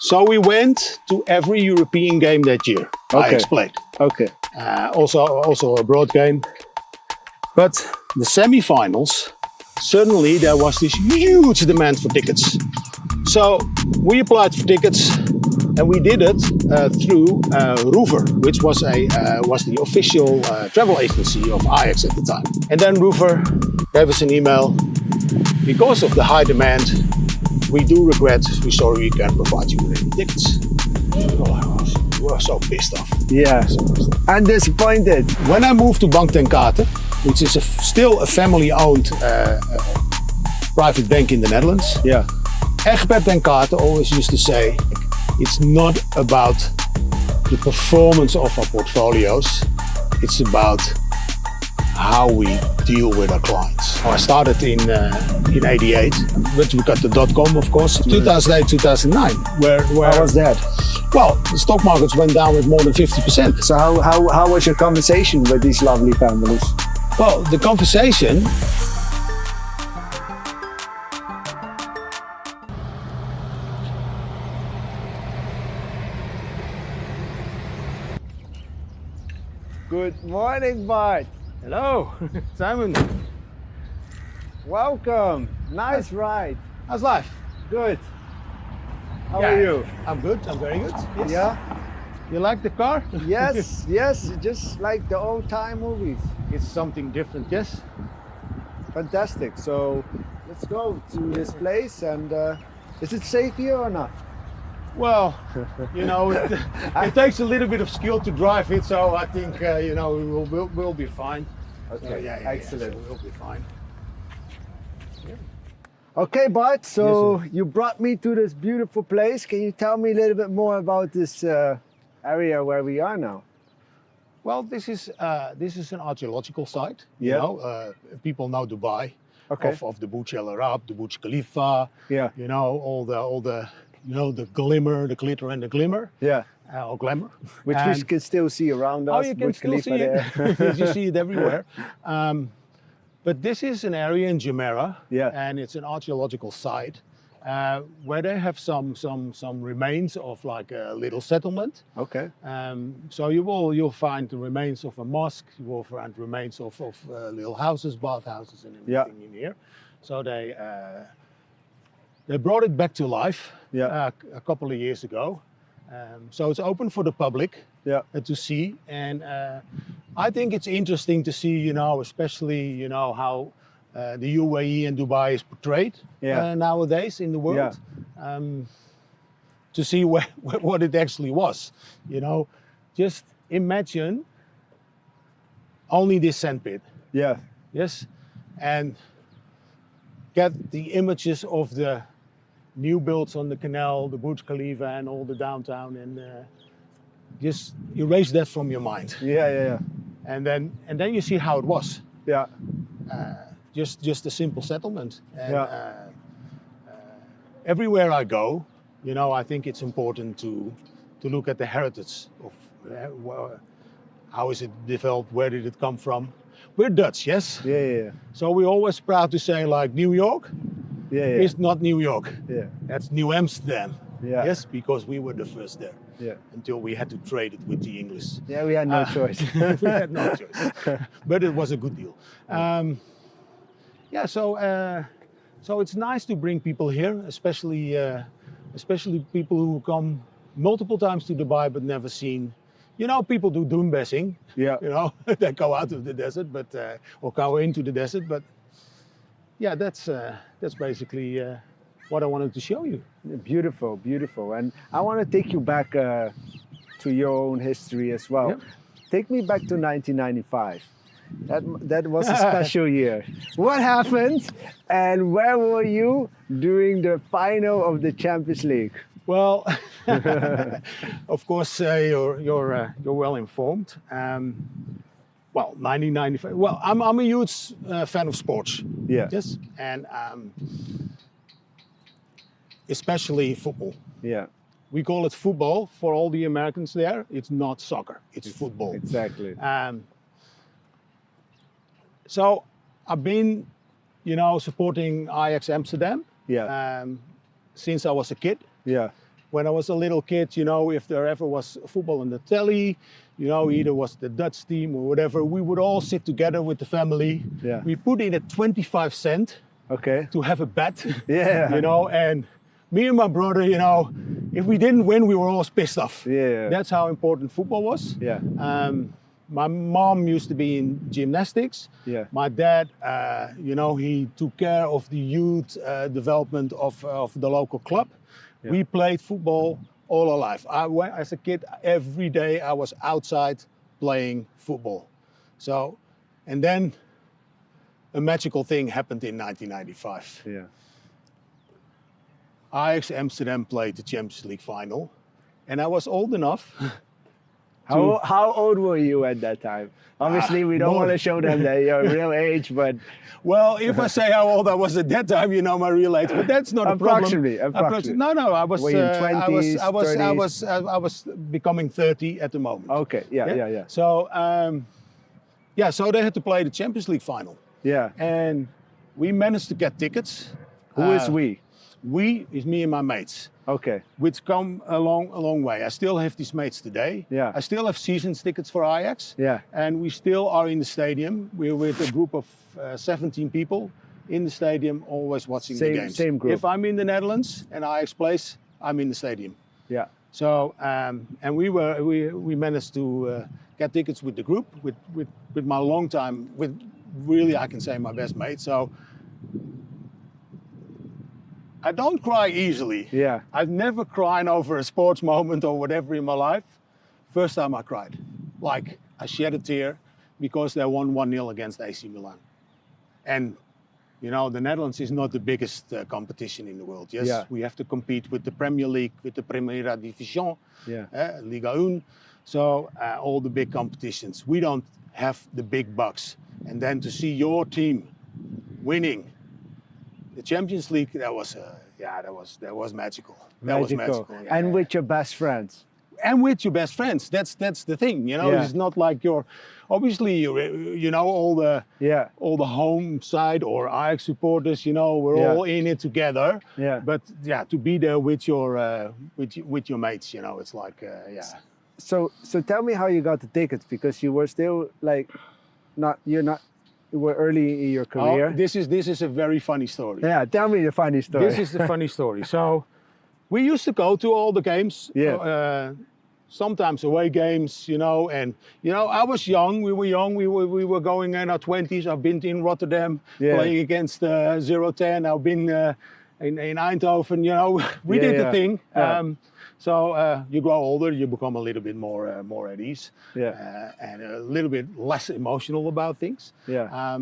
So we went to every European game that year. Okay. Ajax played. Okay. Also a broad game. But the semi-finals, suddenly there was this huge demand for tickets. So we applied for tickets, and we did it through Rover, which was the official travel agency of Ajax at the time. And then Rover gave us an email. Because of the high demand, we do regret. We're sorry we can't provide you with any tickets. We were so pissed off. Yeah. So pissed off. I'm disappointed. When I moved to Bank ten Katen, which is still a family-owned private bank in the Netherlands, Yeah. Egbert ten Katen always used to say, it's not about the performance of our portfolios, it's about how we deal with our clients. I started in '88, but we got the .com, of course, 2008, 2009. Where How was that? Well, the stock markets went down with more than 50%. So how was your conversation with these lovely families? Well, the conversation. Good morning, Bart. Hello, Simon. Welcome. Nice ride. How's life? Good. How Yeah, are you? I'm good. I'm very good. Yes. Yeah. You like the car? Yes. Yes. Just like the old time movies. It's something different. Yes. Fantastic. So let's go to this place. And is it safe here or not? Well, you know, it takes a little bit of skill to drive it, so I think you know we'll be fine. Okay. Excellent. So we'll be fine. Okay, Bart. So Yes, you brought me to this beautiful place. Can you tell me a little bit more about this area where we are now? Well, this is an archaeological site. Yeah. You know, people know Dubai. Okay. Of the Burj Al Arab, the Burj Khalifa. Yeah. You know, all the you know, the glimmer, the glitter and the glimmer. Yeah. Or glamour. Which we can still see around us. Oh, you can Burj still Khalifa see it. there. You see it everywhere. But this is an area in Jumeirah, Yeah. and it's an archaeological site where they have some remains of like a little settlement. Okay. So you'll find the remains of a mosque. You will find remains of little houses, bathhouses, and everything in here. So they brought it back to life a couple of years ago. So it's open for the public to see, and I think it's interesting to see, you know, especially, you know, how the UAE and Dubai is portrayed nowadays in the world, to see what it actually was. You know, just imagine only this sandpit. Yeah. Yes, and get the images of the new builds on the canal, the Burj Khalifa, and all the downtown, and just erase that from your mind. Yeah. And then you see how it was. Yeah. Just a simple settlement. And everywhere I go, you know, I think it's important to look at the heritage of how is it developed, where did it come from. We're Dutch, yes? Yeah. So we're always proud to say, like, New York. Yeah. It's not New York. Yeah. That's New Amsterdam. Yeah. Yes, because we were the first there. Yeah. Until we had to trade it with the English. Yeah, we had no choice. We had no choice. But it was a good deal. So it's nice to bring people here, especially people who come multiple times to Dubai but never seen. You know, people do doombashing. Yeah. You know, they go out of the desert, but or go into the desert, but. Yeah, that's basically what I wanted to show you. Beautiful, beautiful. And I want to take you back to your own history as well. Yep. Take me back to 1995. That was a special year. What happened and where were you during the final of the Champions League? Well, of course, you're well informed. Well, 1995. Well, I'm a huge fan of sports. Yeah. Yes, and especially football. Yeah. We call it football for all the Americans there. It's not soccer. It's football. Exactly. So I've been, supporting Ajax Amsterdam. Yeah. Since I was a kid. Yeah. when I was a little kid, you know, if there ever was football on the telly, you know, either was the Dutch team or whatever, we would all sit together with the family. Yeah. We put in a 25 cent Okay. to have a bet, Yeah. you know, and me and my brother, you know, if we didn't win, we were all pissed off. Yeah. That's how important football was. Yeah. My mom used to be in gymnastics. Yeah. My dad, you know, he took care of the youth development of the local club. Yeah. We played football all our life. As a kid, every day I was outside playing football. So, and then a magical thing happened in 1995. Yeah. Ajax Amsterdam played the Champions League final, and I was old enough. How old were you at that time? Obviously, we don't more- want to show them your real age, but Well, if I say how old I was at that time, you know my real age, but that's not a problem. Approximately. No, I was. Were you 20s, I was becoming 30 at the moment. okay. Yeah. So, so they had to play the Champions League final, Yeah. and we managed to get tickets. Who is we? We is me and my mates, Okay. which come a long way. I still have these mates today. Yeah. I still have season tickets for Ajax. Yeah. And we still are in the stadium. We're with a group of 17 people in the stadium, always watching the games. Same group. If I'm in the Netherlands and Ajax plays, I'm in the stadium. Yeah. So, and we managed to get tickets with the group, with my long time, with really, I can say, my best mate. So I don't cry easily. Yeah. I've never cried over a sports moment or whatever in my life. First time I cried. Like, I shed a tear because they won 1-0 against AC Milan. And, you know, the Netherlands is not the biggest competition in the world. Yes, Yeah. we have to compete with the Premier League, with the Primera Division, Yeah. Liga 1. So, all the big competitions. We don't have the big bucks. And then to see your team winning the Champions League, that was magical. That was magical. Yeah. And with your best friends. And with your best friends, that's the thing, you know. Yeah. It's not like obviously you know all the home side or Ajax supporters, you know, we're Yeah. all in it together. Yeah. But yeah, to be there with your mates, you know, it's like So tell me how you got the tickets, because you were still like, you were early in your career. Oh, this is a very funny story. Yeah, tell me the funny story. This is the funny story. So we used to go to all the games. Yeah. Sometimes away games, you know, and you know, I was young. We were young. We were going in our 20s. I've been in Rotterdam playing against 010. I've been in Eindhoven. You know, we did the thing. Yeah. So you grow older, you become a little bit more at ease, Yeah. and a little bit less emotional about things. Yeah.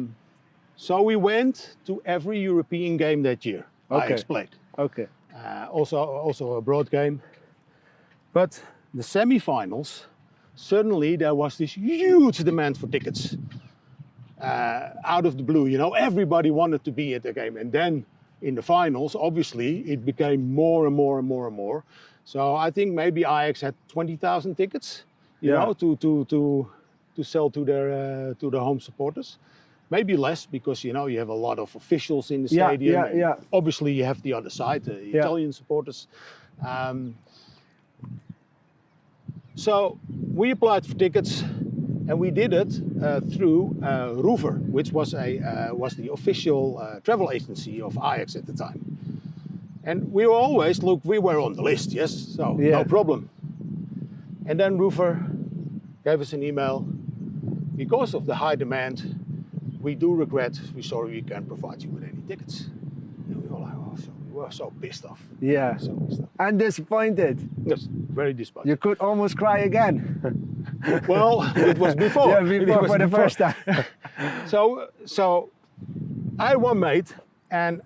So we went to every European game that year. Okay. I played. Okay. Also a broad game. But the semi-finals, suddenly there was this huge demand for tickets. Out of the blue, you know, everybody wanted to be at the game. And then in the finals, obviously, it became more and more. So I think maybe Ajax had 20,000 tickets, you know, to sell to the home supporters. Maybe less, because you know you have a lot of officials in the stadium. Yeah. Obviously, you have the other side, the Italian supporters. So we applied for tickets, and we did it through Rover, which was the official travel agency of Ajax at the time. And we were always we were on the list, yes, so no problem. And then Rover gave us an email. Because of the high demand, we do regret, we're sorry we can't provide you with any tickets. And we were like, we were so pissed off. Yeah. So pissed off. And disappointed. Yes, very disappointed. You could almost cry again. Well, it was before. Yeah, before, for the first time. So I had one mate, and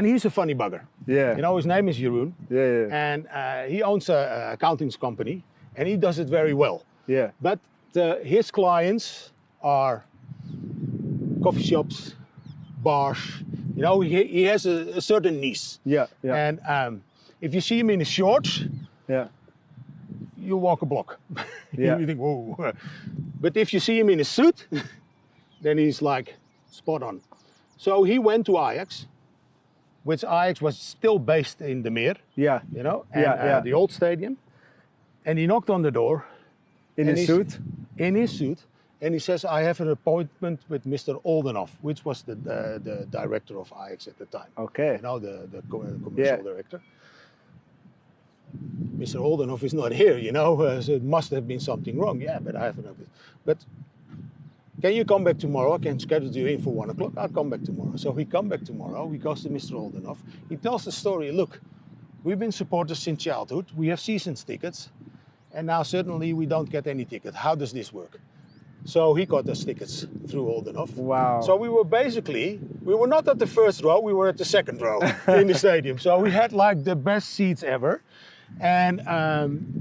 he's a funny bugger. Yeah. You know, his name is Jeroen. Yeah. And he owns a accounting company, and he does it very well. Yeah. But his clients are coffee shops, bars. You know, he has a certain niche. Yeah. And if you see him in his shorts, you walk a block. Yeah. You think, whoa. But if you see him in a suit, then he's like spot on. So he went to Ajax, which Ajax was still based in the Meer, Yeah. you know, and the old stadium. And he knocked on the door. In and his he s- suit. In his suit. And he says, I have an appointment with Mr. Oldenhoff, which was the director of Ajax at the time. Okay. You know, the commercial Yeah. director. Mr. Oldenhoff is not here, you know, so it must have been something wrong. Yeah, but I have an But can you come back tomorrow? I can schedule you in for 1 o'clock. I'll come back tomorrow. So he come back tomorrow. He goes to Mr. Oldenhoff. He tells the story. Look, we've been supporters since childhood. We have season tickets. And now suddenly we don't get any ticket. How does this work? So he got us tickets through Oldenhoff. Wow. So we were not at the first row, we were at the second row in the stadium. So we had like the best seats ever. And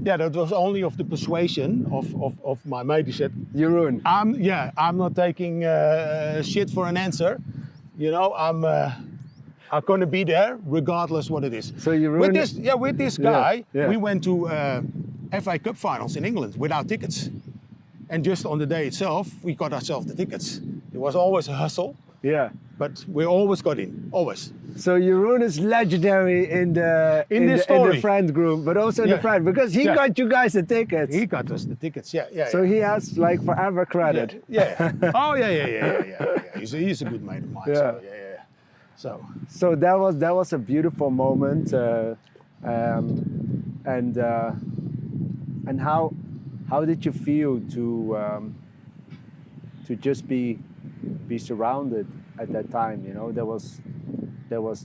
that was only of the persuasion of my mate. He said, Jeroen. I'm not taking shit for an answer. You know, I'm gonna be there regardless what it is. So Jeroen. With this guy, Yeah. we went to FA Cup finals in England without tickets. And just on the day itself, we got ourselves the tickets. It was always a hustle, Yeah. but we always got in, always. So Jeroen is legendary in the friend group, but also in the Yeah. friend because he Yeah. got you guys the tickets. He got us the tickets, yeah. So he has like forever credit. Yeah. Oh, yeah. He's a good mate of mine. Yeah. So, yeah. So that was a beautiful moment, and how did you feel to just be surrounded at that time? You know, there was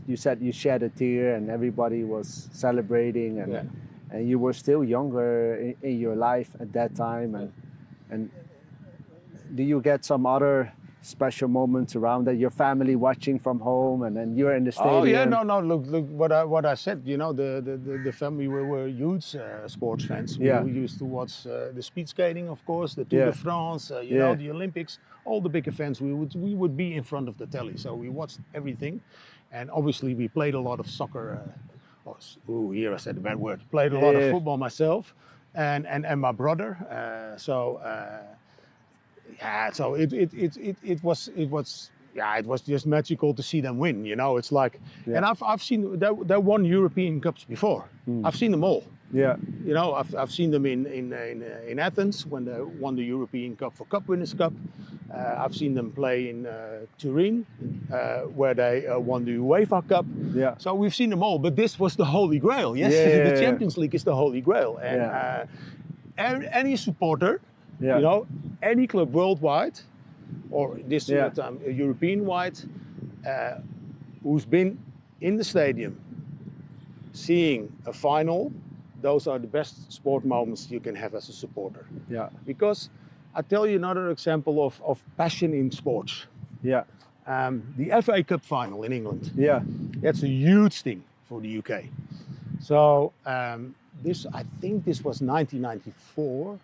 you said you shed a tear and everybody was celebrating and you were still younger in your life at that time and do you get some other special moments around that, your family watching from home and then you're in the stadium? Oh yeah, no. Look, what I said. You know, the family were huge sports fans. We used to watch the speed skating, of course, the Tour de France. You know, the Olympics, all the big events. We would be in front of the telly, so we watched everything, and obviously we played a lot of soccer. Here I said the bad word. Played a lot of football myself, and my brother. So it was just magical to see them win. You know, it's like, and I've seen they won European Cups before. I've seen them all. Yeah. You know, I've seen them in Athens when they won the European Cup for Cup Winners' Cup. I've seen them play in Turin where they won the UEFA Cup. Yeah. So we've seen them all, but this was the Holy Grail. Yes, the Champions League is the Holy Grail, and any supporter. Yeah. You know, any club worldwide, or this time European-wide, who's been in the stadium, seeing a final, those are the best sport moments you can have as a supporter. Yeah. Because I tell you another example of passion in sports. Yeah. The FA Cup final in England. Yeah. That's a huge thing for the UK. So I think this was 1994.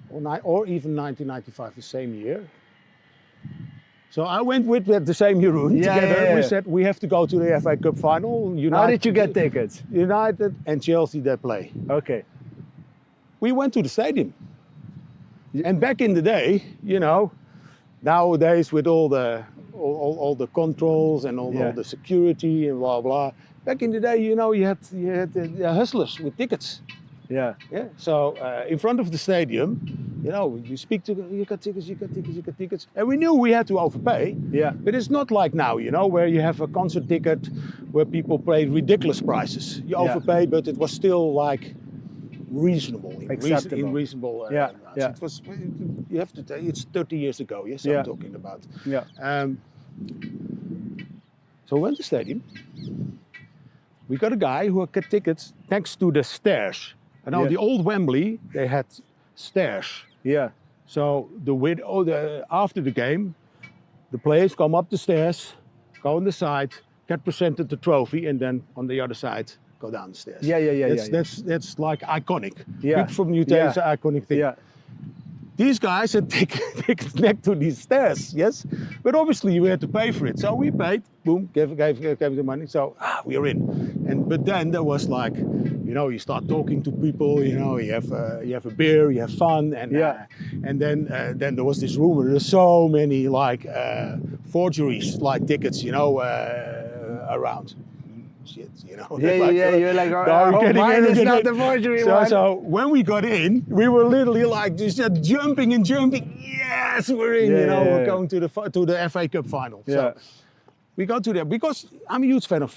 Or even 1995, the same year. So I went with the same Jeroen together. We said we have to go to the FA Cup final. How did you get tickets? United and Chelsea, they play. Okay. We went to the stadium. And back in the day, you know, nowadays with all the controls and all the security and blah blah. Back in the day, you know, you had the hustlers with tickets. Yeah. Yeah. So in front of the stadium, you know, you speak to you got tickets, and we knew we had to overpay. Yeah. But it's not like now, you know, where you have a concert ticket where people pay ridiculous prices. You overpay, but it was still like reasonable. Acceptable. In reasonable. Amounts. It was. You have to tell. It's 30 years ago. Yes, I'm talking about. Yeah. So we went to the stadium. We got a guy who got tickets next to the stairs. I know the old Wembley, they had stairs. Yeah. So after the game, the players come up the stairs, go on the side, get presented the trophy, and then on the other side, go down the stairs. That's like iconic. Yeah. People from UK, it's an iconic thing. Yeah. These guys had tickets next to these stairs, yes? But obviously we had to pay for it. So we paid, boom, gave the money. So we are in. But then there was like, you know, you start talking to people, you know, you have a beer, you have fun. And then there was this rumor, there's so many like forgeries, like tickets, you know, around. Shit, you know. Yeah, Like, you're like, no, I hope get in, mine is get not in. the forgery So, one. so when we got in, we were literally like just jumping and jumping. Yes, we're in. Yeah, you know, yeah, we're yeah. going to the FA Cup final. Yeah. So we go to there because I'm a huge fan of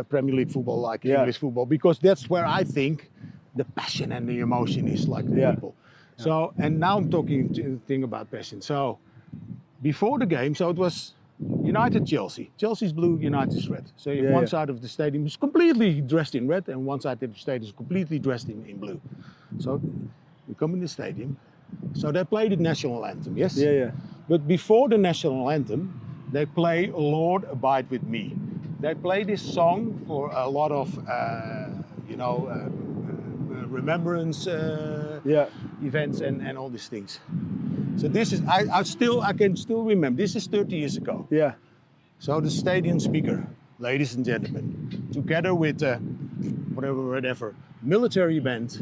Premier League football, like Yeah. English football, because that's where I think the passion and the emotion is, like the Yeah. people. So, and now I'm talking to thing about passion. So before the game, so it was United Chelsea. Chelsea's blue, United's red. So if Yeah, one yeah. side of the stadium is completely dressed in red and one side of the stadium is completely dressed in blue. So we come in the stadium. So they play the national anthem, yes? Yeah, yeah. But before the national anthem, they play Lord Abide With Me. They play this song for a lot of, remembrance Yeah. events and all these things. So this is, I can still remember, this is 30 years ago. Yeah. So the stadium speaker, ladies and gentlemen, together with whatever, military band,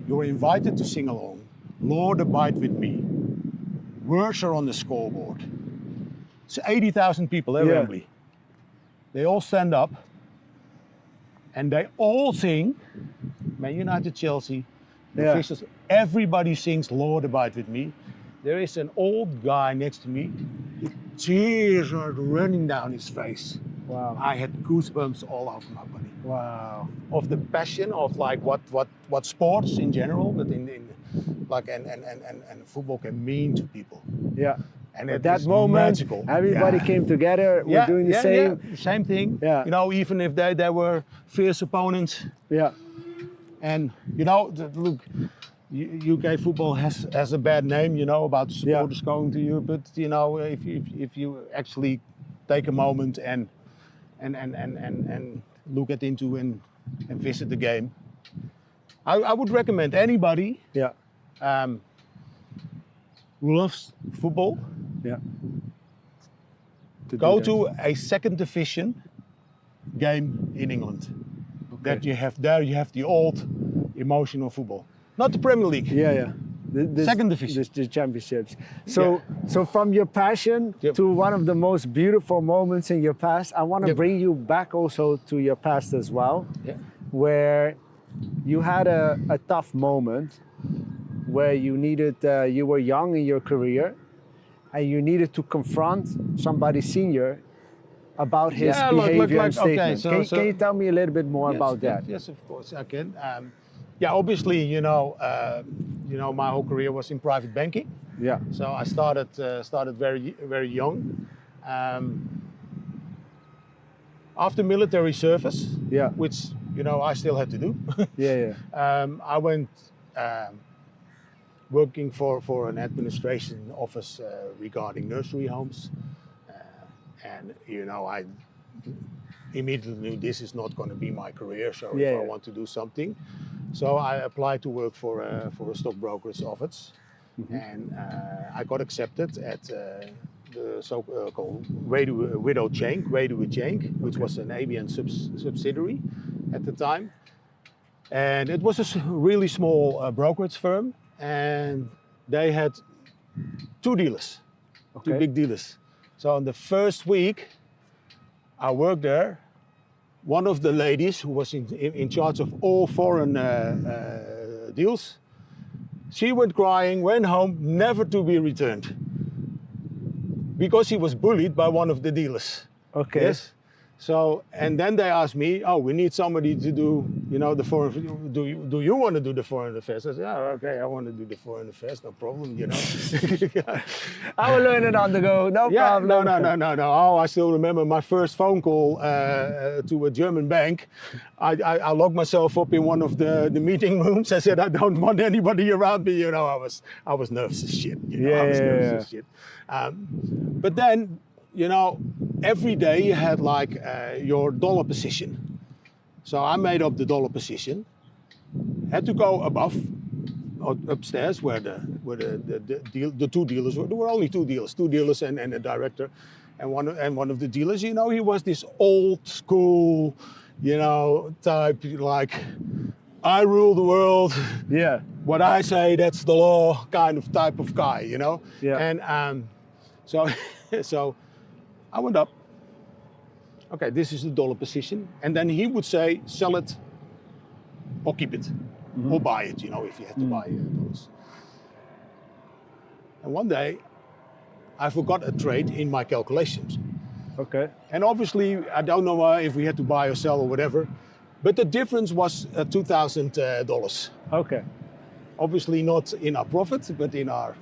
you're invited to sing along. Lord Abide With Me. Words are on the scoreboard. It's 80,000 people at Yeah. Wembley. They all stand up and they all sing Man United, Chelsea, the Yeah. officials, everybody sings Lord Abide With Me. There is an old guy next to me. Tears are running down his face. Wow. I had goosebumps all over my body. Wow. Of the passion of like what sports in general, but in like and football can mean to people. Yeah. And At it that is moment, magical. everybody Yeah. came together. We're doing the same. Yeah, same thing. Yeah. You know, even if they were fierce opponents, Yeah. and you know, look, UK football has a bad name, you know, about the supporters going to you. But you know, if you actually take a moment and look into and visit the game, I would recommend anybody Yeah. who loves football Yeah. go to a second division game in England. That you have the old emotional football, not the Premier League. Yeah, yeah. Second division. The championships. So from your passion Yep. to one of the most beautiful moments in your past, I want to Yep. bring you back also to your past as well, Yeah. where you had a tough moment where you needed, you were young in your career and you needed to confront somebody senior about his Yeah, look, behavior and okay, statement. Can you tell me a little bit more about that? Yes, of course I can. Yeah, obviously, you know, my whole career was in private banking. Yeah. So I started very young. After military service, Yeah. which you know I still had to do. Yeah, yeah. I went working for an administration office regarding nursery homes, and you know I immediately knew this is not going to be my career. So if I want to do something, so I applied to work for a stockbroker's office, and I got accepted at the so-called Widow Cenk, which was an ABN subsidiary at the time. And it was a really small brokerage firm, and they had two dealers, two big dealers. So in the first week I worked there, one of the ladies who was in charge of all foreign deals, she went crying, went home, never to be returned, because she was bullied by one of the dealers. Okay. Yes. So, and then they asked me, oh, we need somebody to do, you know, the foreign, do you want to do the foreign affairs? I said, oh, okay, I want to do the foreign affairs, no problem, you know. I will learn it on the go, no problem. No. Oh, I still remember my first phone call to a German bank. I locked myself up in one of the meeting rooms. I said, I don't want anybody around me, you know. I was nervous as shit, you know. I was nervous as shit. But then, you know, every day you had like your dollar position. So I made up the dollar position, had to go above, or upstairs where the two dealers were. There were only two dealers and a director. And one of the dealers, you know, he was this old school, you know, type, like, I rule the world. Yeah. What I say, that's the law kind of type of guy, you know? Yeah. And so I went up okay, this is the dollar position. And then he would say, sell it or keep it or buy it, you know, if you had to buy dollars. And one day I forgot a trade in my calculations. Okay. And obviously, I don't know if we had to buy or sell or whatever, but the difference was $2,000. Okay. Obviously not in our profit, but in our...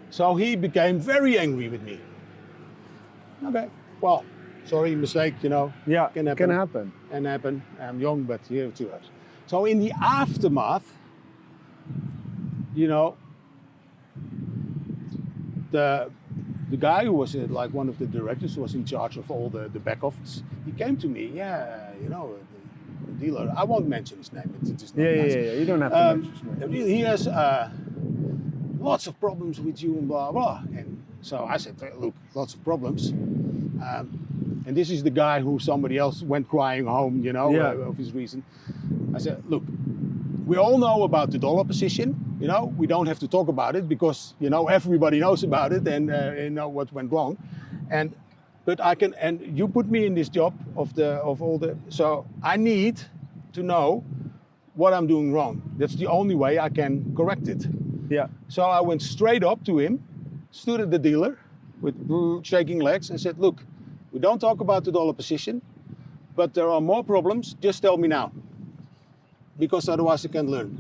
So he became very angry with me. Okay, well, sorry, mistake, you know. Yeah, can happen. can happen. Can happen. I'm young, but here too. So in the aftermath, you know, the guy who was like one of the directors who was in charge of all the back office, he came to me, yeah, you know, the dealer, I won't mention his name, it's just not nice. Yeah, you don't have to mention his name. He has lots of problems with you and blah, blah. And so I said, look, lots of problems. And this is the guy who somebody else went crying home, you know, of his reason. I said, look, we all know about the dollar position, you know, we don't have to talk about it because, you know, everybody knows about it and you know what went wrong. But I can, and you put me in this job of all the, so I need to know what I'm doing wrong. That's the only way I can correct it. Yeah. So I went straight up to him, stood at the dealer with shaking legs and said, look, we don't talk about the dollar position, but there are more problems, just tell me now. Because otherwise I can't learn.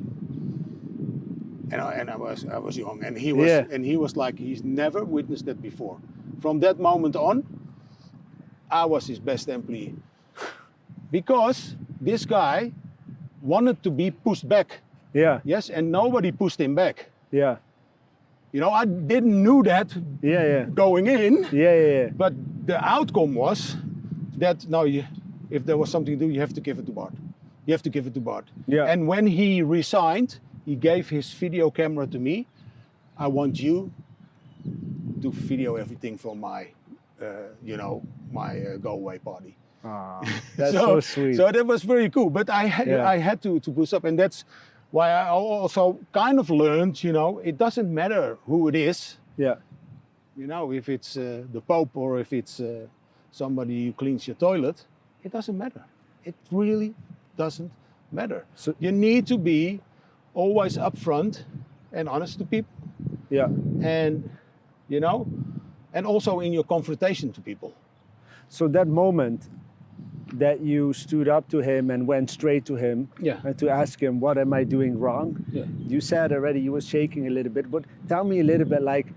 And I was young, and he was like, he's never witnessed that before. From that moment on, I was his best employee. Because this guy wanted to be pushed back. Yeah. Yes, and nobody pushed him back. Yeah. You know, I didn't know that going in. Yeah. But the outcome was that now, if there was something to do, you have to give it to Bart. You have to give it to Bart. Yeah. And when he resigned, he gave his video camera to me. I want you to video everything from my, you know, my go away party. Ah, that's so sweet. So that was very cool. But I had to boost up, and that's why I also kind of learned, you know, it doesn't matter who it is. Yeah. You know, if it's the Pope or if it's somebody who cleans your toilet, it doesn't matter. It really doesn't matter. So you need to be always upfront and honest to people. Yeah. And, you know, and also in your confrontation to people. So that moment that you stood up to him and went straight to him and to ask him, what am I doing wrong? Yeah. You said already you were shaking a little bit, but tell me a little bit like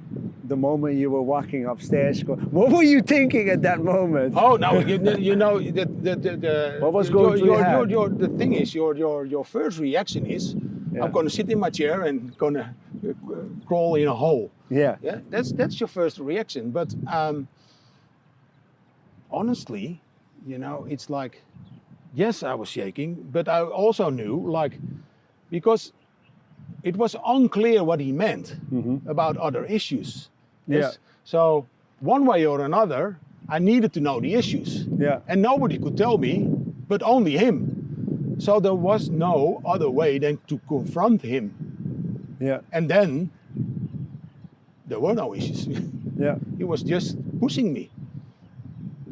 the moment you were walking upstairs. What were you thinking at that moment? Oh, no, you know, the what was going through your head? The thing is, your first reaction is, I'm going to sit in my chair and going to crawl in a hole. Yeah. That's your first reaction. But honestly, you know, it's like, yes, I was shaking, but I also knew, like, because it was unclear what he meant about other issues. Yes? Yeah. So one way or another, I needed to know the issues. Yeah. And nobody could tell me, but only him. So there was no other way than to confront him. Yeah. And then there were no issues. Yeah. He was just pushing me.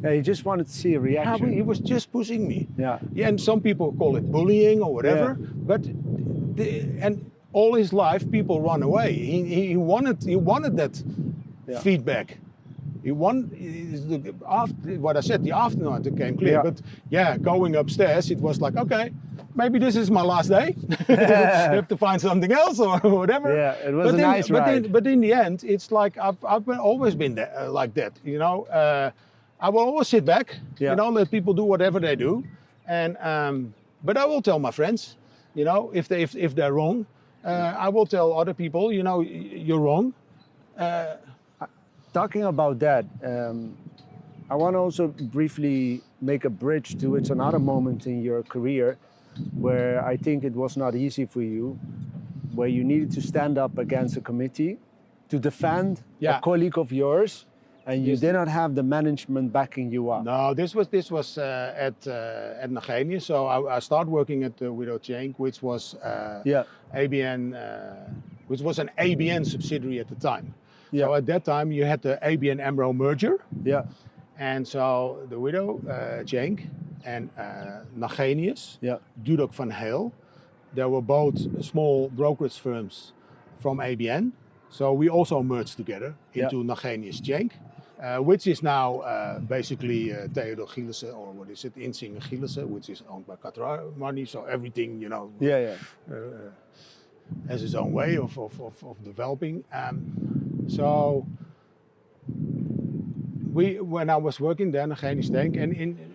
Yeah, he just wanted to see a reaction. Yeah, he was just pushing me. Yeah. And some people call it bullying or whatever. Yeah. But and all his life, people run away. He wanted that feedback. He after what I said, the afternoon it became clear. Yeah. But going upstairs, it was like, okay, maybe this is my last day. You have to find something else or whatever. Yeah, it was a nice ride. But in the end, it's like I've always been like that. You know. I will always sit back, you know, let people do whatever they do, and but I will tell my friends, you know, if they're wrong, I will tell other people, you know, you're wrong. Talking about that, I want to also briefly make a bridge to it's another moment in your career where I think it was not easy for you, where you needed to stand up against a committee to defend a colleague of yours. And you did not have the management backing you up. No, this was at Nagenius. So I started working at Widow Cenk, which was ABN, which was an ABN subsidiary at the time. Yeah. So at that time you had the ABN AMRO merger. Yeah. And so the widow, Cenk, and Nagenius, Yeah. Dudok van Heel, they were both small brokerage firms from ABN. So we also merged together into Nagenius Cenk, which is now basically Theodor Gielissen, or what is it, Insinger Gielissen, which is owned by Qatar money. So everything, has its own way of developing. So when I was working there, Nagenius Cenk, and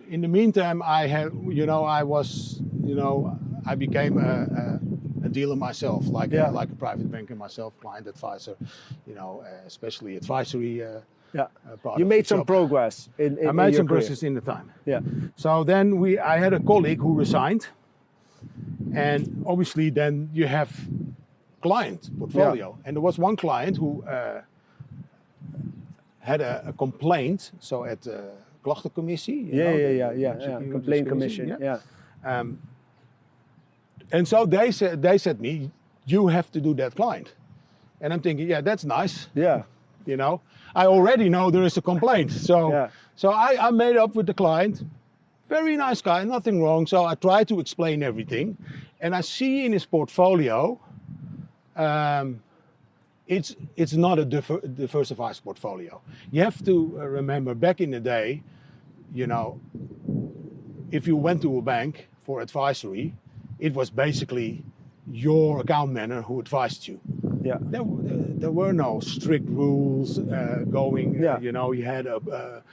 in the meantime, I became a dealer myself, like a private banker myself, client advisor, especially advisory. Part You of made the some job. progress in I made your some career. progress in the time. Yeah. So then I had a colleague who resigned, and obviously then you have client portfolio, and there was one client who had a complaint. So at the klachtencommissie, Complaint commission. Yeah. And so they said me, you have to do that client, and I'm thinking, yeah, that's nice. Yeah. I already know there is a complaint. So Yeah. so I made up with the client. Very nice guy, nothing wrong. So I tried to explain everything. And I see in his portfolio, it's not a diversified portfolio. You have to remember, back in the day, if you went to a bank for advisory, it was basically your account manager who advised you. Yeah. There were no strict rules going. Yeah. You had a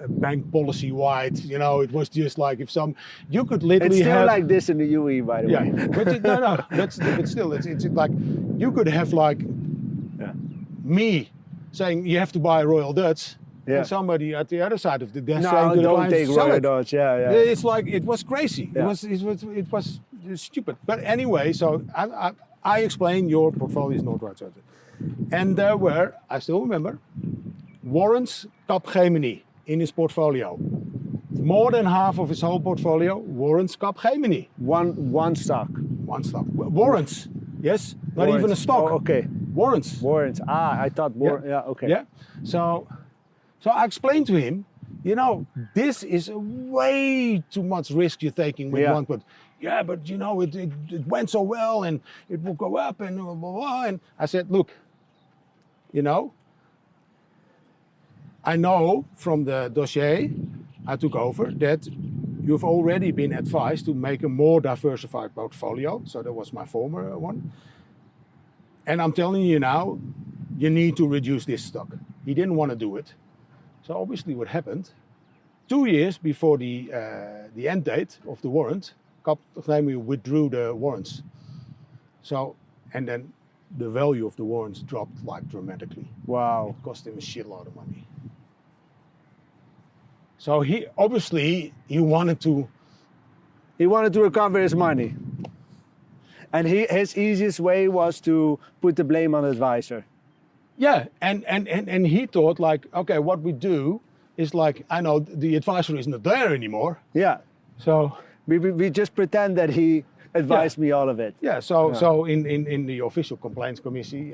bank policy wide. It was just like you could literally It's still have like this in the UE, by the way. but but still, it's like you could have like me saying you have to buy Royal Dutch, and somebody at the other side of the desk saying No, to the don't client, take "Sell Royal it." Dutch. Yeah. It's like it was crazy. Yeah. It was stupid. But anyway, so I explained your portfolio is not right. And there were, I still remember, warrants Capgemini in his portfolio. More than half of his whole portfolio, warrants Capgemini. One stock. One stock. Warrants, yes? Not Warrants. even a stock. Oh, okay. Warrants. Warrants. I thought warrants. Yeah. Okay. Yeah. So I explained to him, this is way too much risk you're taking with one put. Yeah, but it went so well and it will go up and blah, blah, blah. And I said, look, I know from the dossier I took over that you've already been advised to make a more diversified portfolio. So that was my former one. And I'm telling you now, you need to reduce this stock. He didn't want to do it. So obviously what happened, 2 years before the end date of the warrant, we withdrew the warrants. So, and then the value of the warrants dropped like dramatically. Wow. It cost him a shitload of money. So he wanted to recover his money. And his easiest way was to put the blame on the advisor. Yeah, and he thought like, okay, what we do is like, I know the advisor is not there anymore. Yeah. So we just pretend that he advised me all of it. Yeah. So in the official complaints committee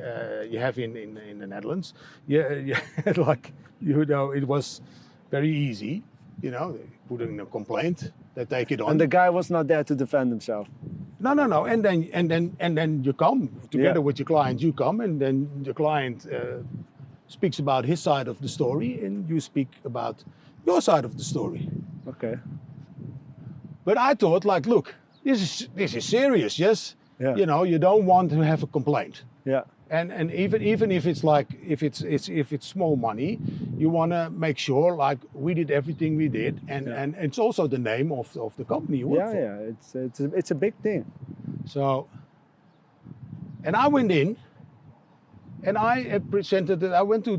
you have in the Netherlands, like it was very easy. They put in a complaint, they take it on. And the guy was not there to defend himself. No. And then you come together with your client. You come, and then the client speaks about his side of the story, and you speak about your side of the story. Okay. But I thought, like, look, this is serious. Yes. Yeah. You don't want to have a complaint. Yeah. And even if it's like if it's small money, you want to make sure like we did everything we did, and it's also the name of the company you work for. Yeah, it's a big thing. So, and I went in, and I presented that I went to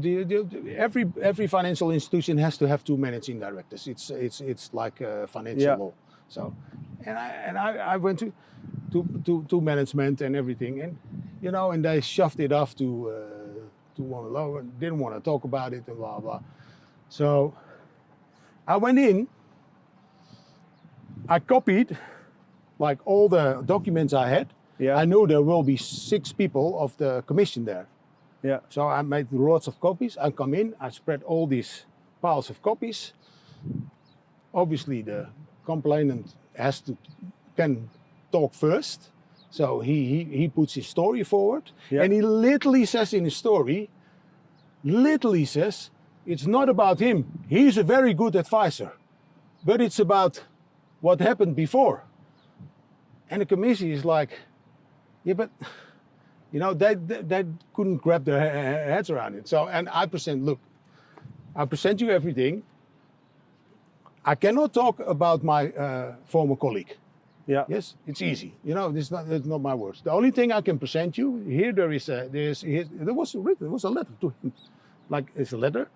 every financial institution has to have 2 managing directors. It's like financial law. So, and I went to management and everything, and and they shoved it off to one lower, didn't want to talk about it and blah blah. So I went in, I copied like all the documents I had. Yeah. I knew there will be 6 people of the commission there. Yeah. So I made lots of copies. I come in, I spread all these piles of copies. Obviously, the complainant can talk first. So he puts his story forward, and he literally says in his story, it's not about him. He's a very good advisor, but it's about what happened before. And the committee is like, yeah, but they couldn't grab their heads around it. So, and I present you everything. I cannot talk about my former colleague. Yeah. Yes, it's easy. It's not my words. The only thing I can present you here, there was a letter to him, like it's a letter.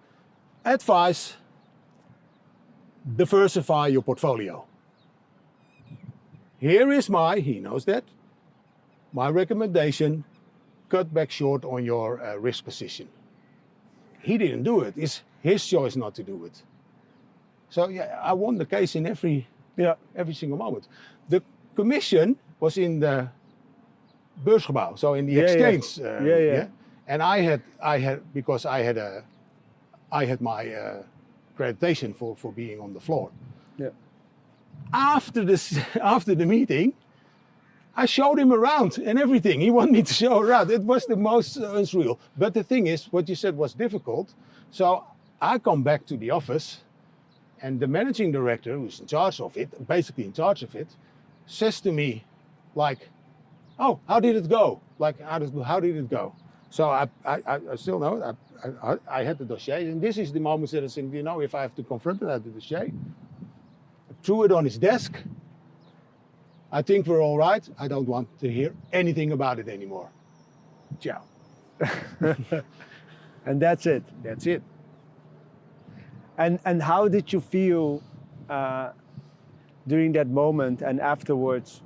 Advice: diversify your portfolio. Here is he knows that, my recommendation: cut back short on your risk position. He didn't do it. It's his choice not to do it. So yeah, I won the case in every single moment. The commission was in the beursgebouw, so in the exchange. And I had because I had my accreditation for being on the floor. Yeah. After the meeting, I showed him around and everything. He wanted me to show around. It was the most unreal. But the thing is, what you said was difficult. So I come back to the office, and the managing director, who's in charge of it, basically in charge of it, says to me, like, "Oh, how did it go? Like, how did it go?" So I still know. I had the dossier, and this is the moment that I think, if I have to confront it, I had the dossier. I threw it on his desk. I think we're all right. I don't want to hear anything about it anymore. Ciao. And that's it. That's it. And how did you feel during that moment and afterwards?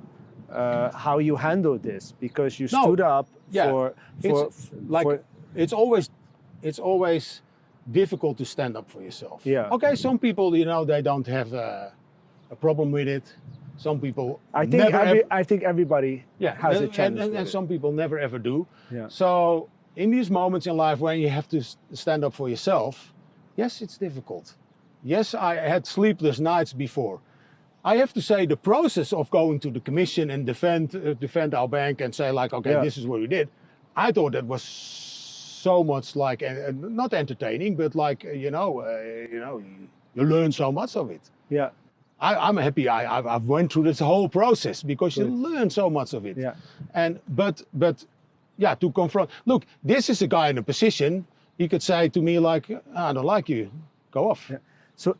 How you handled this? Because you stood up for it's always difficult to stand up for yourself. Yeah. Okay, some people, they don't have a problem with it. Some people I think everybody has a chance. And some people never ever do. Yeah. So in these moments in life when you have to stand up for yourself, yes, it's difficult. Yes, I had sleepless nights before. I have to say the process of going to the commission and defend our bank and say like, okay, this is what we did. I thought that was so much like, not entertaining, but like, you learn so much of it. Yeah. I'm happy I've went through this whole process because you learn so much of it. Yeah. And but to confront. Look, this is a guy in a position. He could say to me like, "I don't like you, go off." Yeah.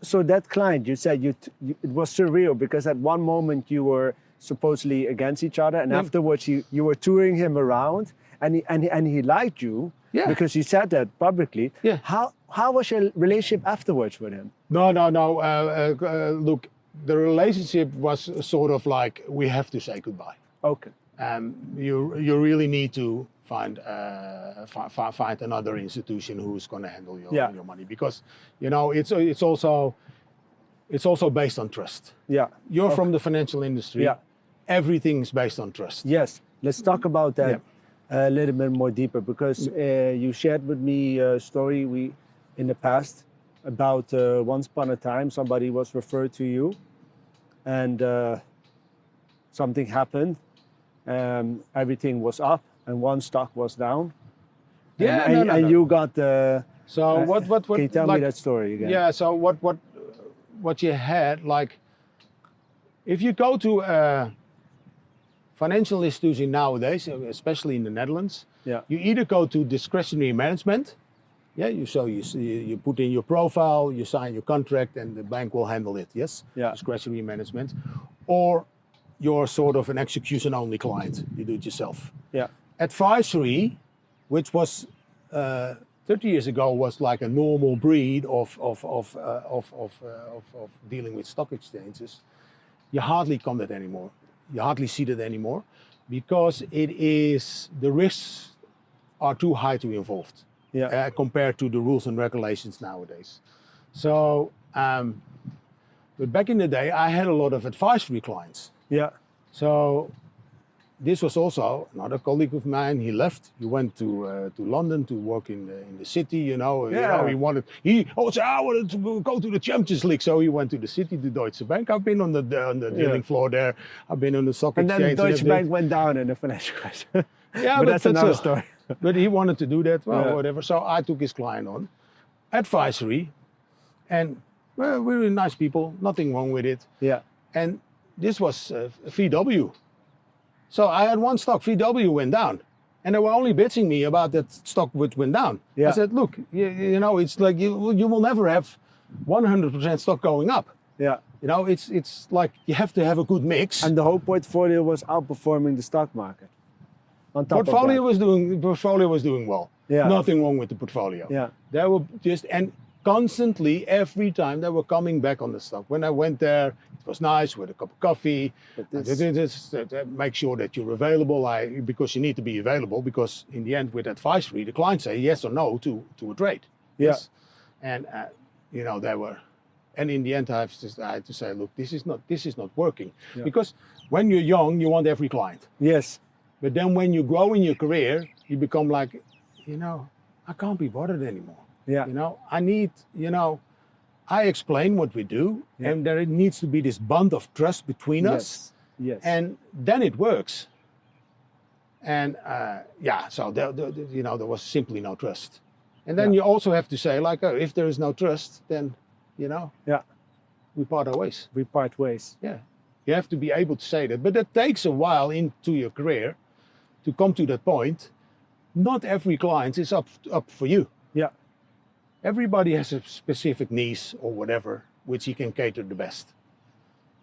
So that client, you said it was surreal because at one moment you were supposedly against each other, and afterwards you were touring him around, and he liked you because he said that publicly. Yeah. How was your relationship afterwards with him? No. Look, the relationship was sort of like we have to say goodbye. Okay. You really need to find another institution who's going to handle your money, because it's also based on trust. Yeah. You're from the financial industry. Yeah. Everything's based on trust. Yes. Let's talk about that a little bit more deeper, because you shared with me a story in the past about once upon a time somebody was referred to you, and something happened. Everything was up and one stock was down. And you got the. So what? Can you tell me that story again? Yeah. So what you had, like, if you go to a financial institution nowadays, especially in the Netherlands, you either go to discretionary management. Yeah. You put in your profile, you sign your contract, and the bank will handle it. Yes. Yeah. Discretionary management, or you're sort of an execution-only client. You do it yourself. Yeah. Advisory, which was 30 years ago, was like a normal breed of dealing with stock exchanges. You hardly come that anymore. You hardly see that anymore, because the risks are too high to be involved compared to the rules and regulations nowadays. So, but back in the day, I had a lot of advisory clients. Yeah. So this was also another colleague of mine. He left. He went to London to work in the city. You know, Yeah. he wanted. He also I wanted to go to the Champions League, so he went to the city, to Deutsche Bank. I've been on the dealing floor there. I've been on the stock And exchange. then Deutsche everything. Bank went down in the financial crisis. Yeah, but that's another still. story. But he wanted to do that, well, Yeah. whatever. So I took his client on, advisory, and well, we were nice people, nothing wrong with it. Yeah. And this was VW. So I had one stock, VW went down, and they were only bitching me about that stock which went down. Yeah. I said, look, you know, it's like you will never have 100% stock going up. Yeah. You know, it's like you have to have a good mix. And the whole portfolio was outperforming the stock market. On top Portfolio of that. portfolio was doing well. Yeah. Nothing wrong with the portfolio. Yeah. They were just, and constantly every time they were coming back on the stock. When I went there, it was nice with a cup of coffee. Make sure that you're available. Because you need to be available, because in the end with advisory, the clients say yes or no to a trade. Yeah. Yes. And you know, they were, and in the end I had to say, look, this is not working. Yeah. Because when you're young, you want every client. Yes. But then when you grow in your career, you become like, you know, I can't be bothered anymore. Yeah. You know, I need, you know, I explain what we do, Yeah. and there needs to be this bond of trust between us, Yes. and then it works. And yeah, so you know, there was simply no trust. And then Yeah. you also have to say, like, if there is no trust, then, you know, Yeah. we part our ways. We part ways. Yeah, you have to be able to say that, but that takes a while into your career to come to that point. Not every client is up for you. Yeah. Everybody has a specific niche or whatever which he can cater the best.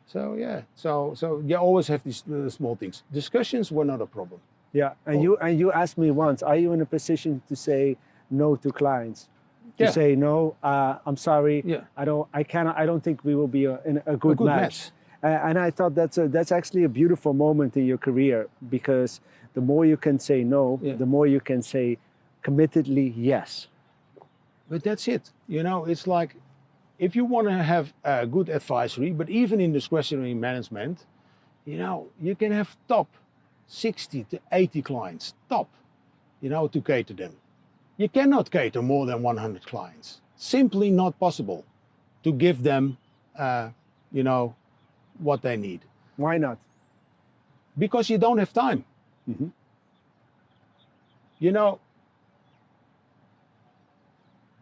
So yeah, so you always have these small things. Discussions were not a problem. Yeah. And you asked me once, are you in a position to say no to clients? To Yeah. say no, I'm sorry. Yeah. I don't think we will be in a good match. And I thought that's actually a beautiful moment in your career, because the more you can say no, Yeah. the more you can say committedly yes. But that's it. You know, it's like if you want to have a good advisory, but even in discretionary management, you know, you can have top 60 to 80 clients, top, you know, to cater them. You cannot cater more than 100 clients. Simply not possible to give them, you know, what they need. Why not? Because you don't have time. Mhm. You know,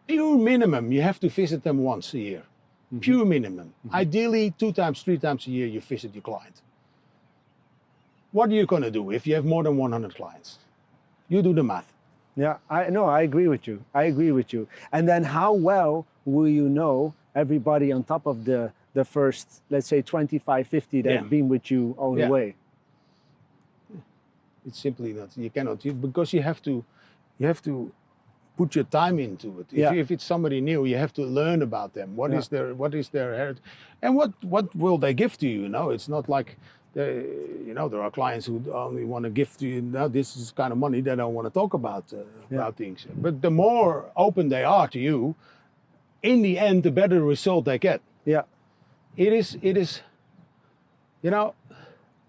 pure minimum, you have to visit them once a year. Pure minimum. Ideally, 2 times, 3 times a year, you visit your client. What are you going to do if you have more than 100 clients? You do the math. Yeah, I agree with you. I agree with you. And then how well will you know everybody on top of the first, let's say 25, 50 that have been with you all the Yeah. way? It's simply not. You cannot, because you have to put your time into it. If it's somebody new, you have to learn about them. What is their heritage, and what will they give to you? You know, it's not like, you know, there are clients who only want to give to you. Now, this is kind of money they don't want to talk about things. But the more open they are to you, in the end, the better result they get. Yeah. It is. You know,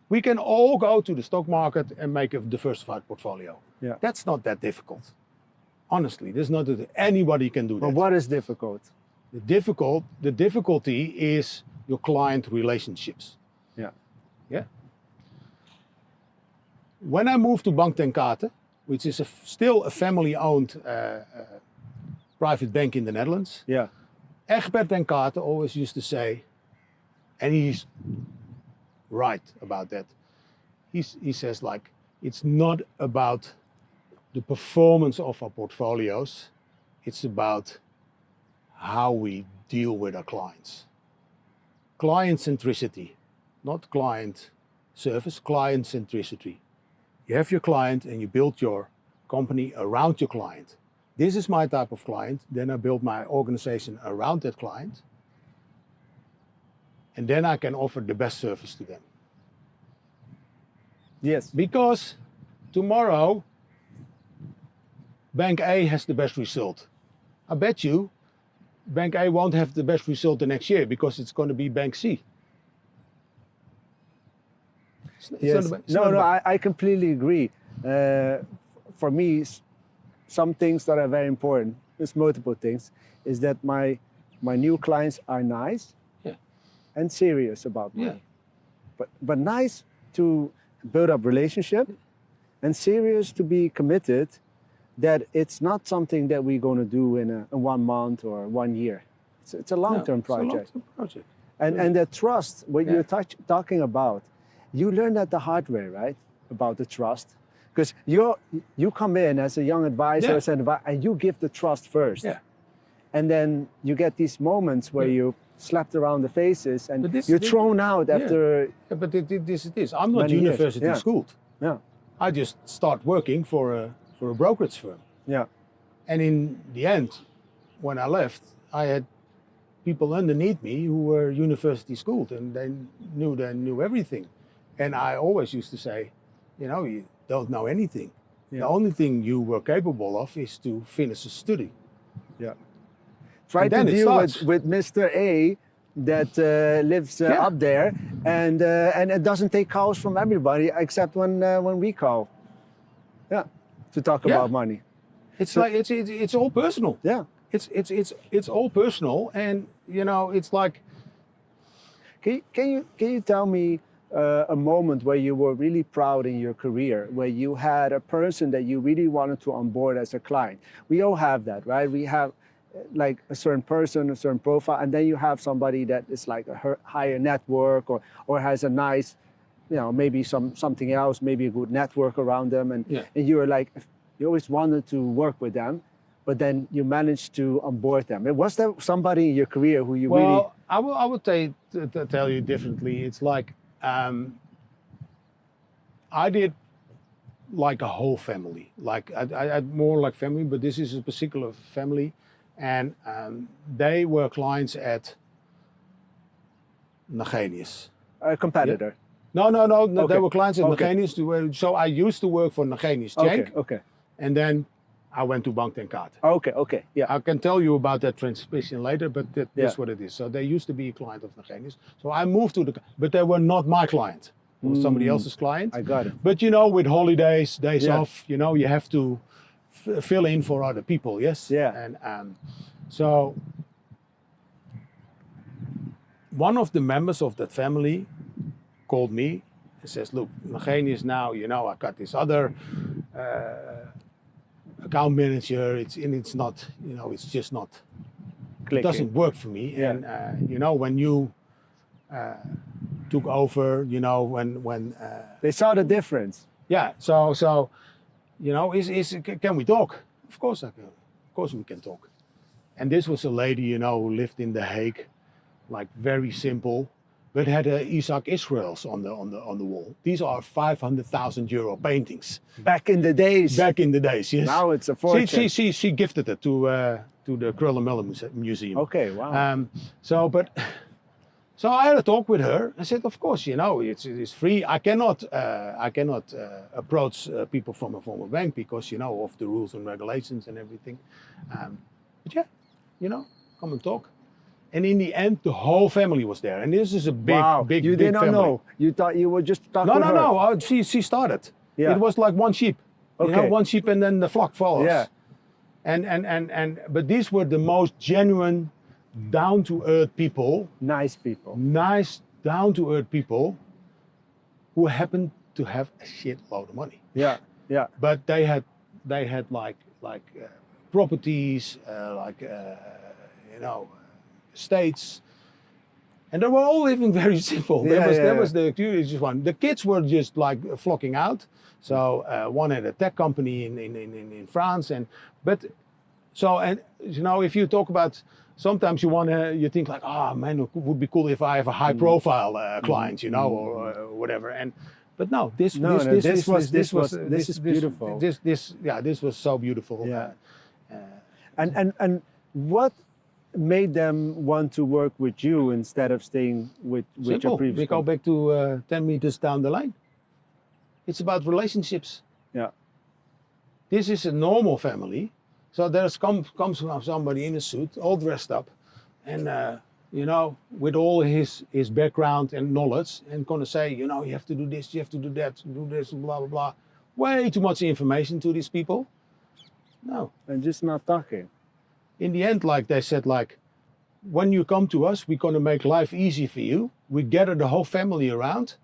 we can all go to the stock market and make a diversified portfolio. Yeah. That's not that difficult. Honestly, there's not that anybody can do that. But what is difficult? The difficulty is your client relationships. Yeah. Yeah. When I moved to Bank ten Kate, which is still a family-owned private bank in the Netherlands, Yeah. Egbert ten Kate always used to say, and he's right about that. He says, like, it's not about the performance of our portfolios, it's about how we deal with our clients. Client centricity, not client service, client centricity. You have your client and you build your company around your client. This is my type of client, then I build my organization around that client, and then I can offer the best service to them. Yes. Because tomorrow, Bank A has the best result. I bet you Bank A won't have the best result the next year because it's going to be Bank C. Yes. No, I completely agree. For me, some things that are very important, there's multiple things, is that my new clients are nice Yeah. and serious about money. Yeah. But nice to build up relationship and serious to be committed that it's not something that we're going to do in 1 month or 1 year. It's a long-term project. It's a long-term project. And the trust, what you're talking about, you learn that the hard way, right? About the trust. Because you come in as a young advisor and you give the trust first. Yeah. And then you get these moments where you slapped around the faces and you're this, thrown out after. Yeah, but this is this. I'm not university schooled. Yeah. I just start working for a brokerage firm. Yeah. And in the end, when I left, I had people underneath me who were university schooled and they knew everything. And I always used to say, you don't know anything. Yeah. The only thing you were capable of is to finish a study. Yeah. Try to deal with Mr. A that lives up there and it doesn't take calls from everybody except when we call. Yeah. To talk about money. It's like it's all personal. Yeah. It's all personal, and it's like. Can you tell me a moment where you were really proud in your career, where you had a person that you really wanted to onboard as a client? We all have that, right? We have like a certain person, a certain profile, and then you have somebody that is like a higher network or has a nice, maybe something else, maybe a good network around them, and you're like, you always wanted to work with them, but then you managed to onboard them. Was there somebody in your career who you really? Well, I would tell you differently. It's like I did like a whole family. Like I had more like family, but this is a particular family, and they were clients at Nagenius. A competitor. Yeah. No. Okay. They were clients at Nagenius. So I used to work for Nagenius. Okay. And then I went to Bank ten Kaart. Okay, yeah. I can tell you about that transition later, but that's what it is. So they used to be a client of Nagenius. So I moved to but they were not my client. It was somebody else's client. I got it. But with holidays, days off, you have to fill in for other people, yes? Yeah. And so one of the members of that family called me and says, look, Nagenius now, I got this other account manager, it's not, it's just not, clicking. It doesn't work for me. Yeah. And, when you took over, when they saw the difference. Yeah, so can we talk? Of course I can. Of course we can talk. And this was a lady, who lived in The Hague, like very simple, but had Isaac Israels on the wall. These are 500,000 euro paintings. Back in the days. Back in the days, yes. Now it's a fortune. She gifted it to the Krullenmiller Museum. Okay, wow. So I had a talk with her. I said, of course, it's free. I cannot approach people from a former bank because of the rules and regulations and everything. But come and talk. And in the end, the whole family was there. And this is a big family. You did not know. You thought you were just talking with her. No. She started. Yeah. It was like one sheep. Okay. One sheep and then the flock follows. Yeah. But these were the most genuine, down-to-earth people. Nice people. Nice, down-to-earth people who happened to have a shitload of money. Yeah. But they had like properties, estates, and they were all living very simple. That was the curious one. The kids were just like flocking out. So one had a tech company in France, if you talk about, sometimes you think like, man, it would be cool if I have a high profile client, or whatever. But no, this is beautiful. This was so beautiful. Yeah. And what made them want to work with you instead of staying with your previous? We go back to 10 meters down the line. It's about relationships. Yeah. This is a normal family. So comes somebody in a suit, all dressed up, and you know, with all his background and knowledge, and gonna say, you know, you have to do this, you have to do that, do this, blah blah blah. Way too much information to these people. No. And just not talking. In the end, like they said, like, when you come to us, we're gonna make life easy for you. We gather the whole family around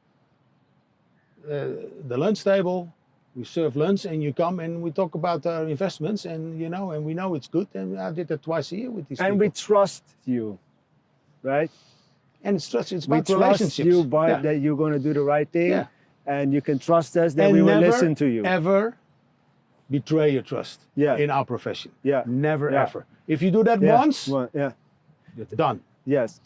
the lunch table. We serve lunch, and you come and we talk about our investments, and you know, and we know it's good. And I did that twice a year with these people. And we trust you, right? And it's trust. It's We about trust relationships. you, Bart, Yeah. that you're going to do the right thing, Yeah. and you can trust us that And we will never, listen to you. Ever betray your trust. Yeah. In our profession. Yeah. Never Yeah. ever. If you do that Yeah. once, Well, yeah. you're done. Yes.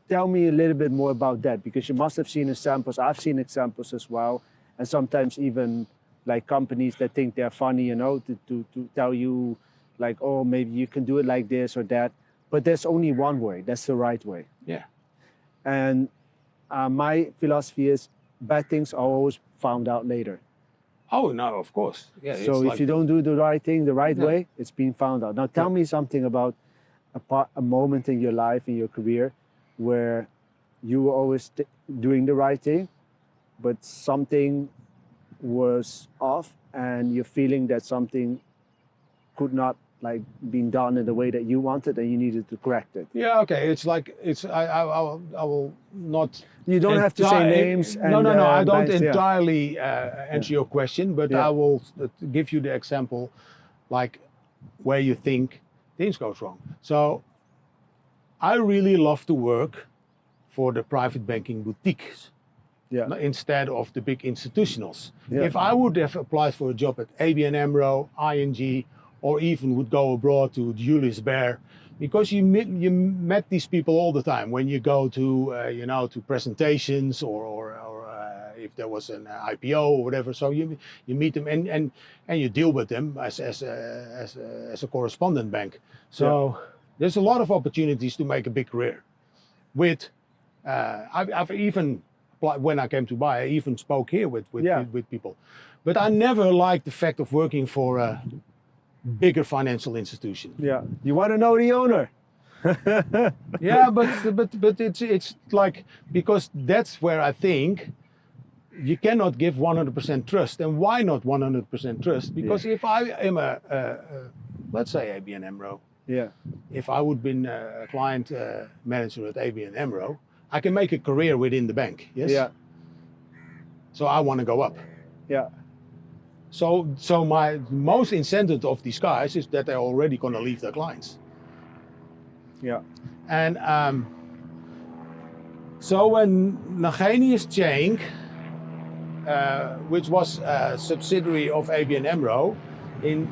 Tell me a little bit more about that, because you must have seen examples. I've seen examples as well, and sometimes even like companies that think they're funny, you know, to tell you like, oh, maybe you can do it like this or that. But there's only one way. That's the right way. Yeah. And my philosophy is bad things are always found out later. Oh no, of course. Yeah. So it's if like, you don't do the right thing the right Yeah. way, it's being found out. Now tell me something about a moment in your life, in your career, where you were always doing the right thing, but something was off and you're feeling that something could not like being done in the way that you wanted and you needed to correct it. Yeah. Okay. It's like I will not. You don't have to say names. No, And, no, no. I don't bands, yeah. entirely answer your question, but Yeah. I will give you the example, like where you think things goes wrong. So, I really love to work for the private banking boutiques Yeah. instead of the big institutionals. Yeah. If I would have applied for a job at ABN AMRO, ING, or even would go abroad to Julius Baer, because you met these people all the time when you go to you know, to presentations or if there was an IPO or whatever. So you meet them and you deal with them as a correspondent bank. So there's a lot of opportunities to make a big career. With I've even when I came to Dubai, I even spoke here with people, but I never liked the fact of working for a bigger financial institution. Yeah. You want to know the owner. Yeah, but it's like, because that's where I think you cannot give 100% trust. And why not 100% trust? Because if I am let's say ABN AMRO, Yeah. if I would been a client manager at ABN AMRO, I can make a career within the bank. Yes. Yeah. So I want to go up. Yeah. So my most incentive of these guys is that they're already going to leave their clients. Yeah. And so when Nagenius Chank, which was a subsidiary of ABN AMRO, in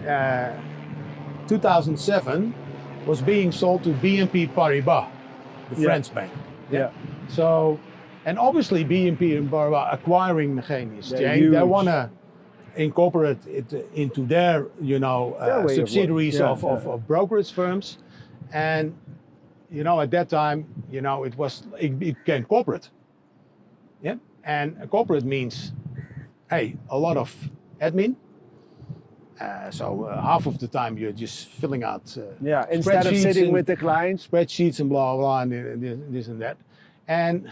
2007 was being sold to BNP Paribas, the French bank. Yeah. So, and obviously BNP Paribas acquiring Nagenius They're Chank, they huge. want to incorporate it into their, you know, Their way of subsidiaries working. Yeah, of brokerage firms. And, you know, at that time, you know, it became corporate. Yeah. And a corporate means, hey, a lot of admin. So half of the time you're just filling out Instead of spreadsheets sitting and with the clients. spreadsheets and blah blah and this and that, and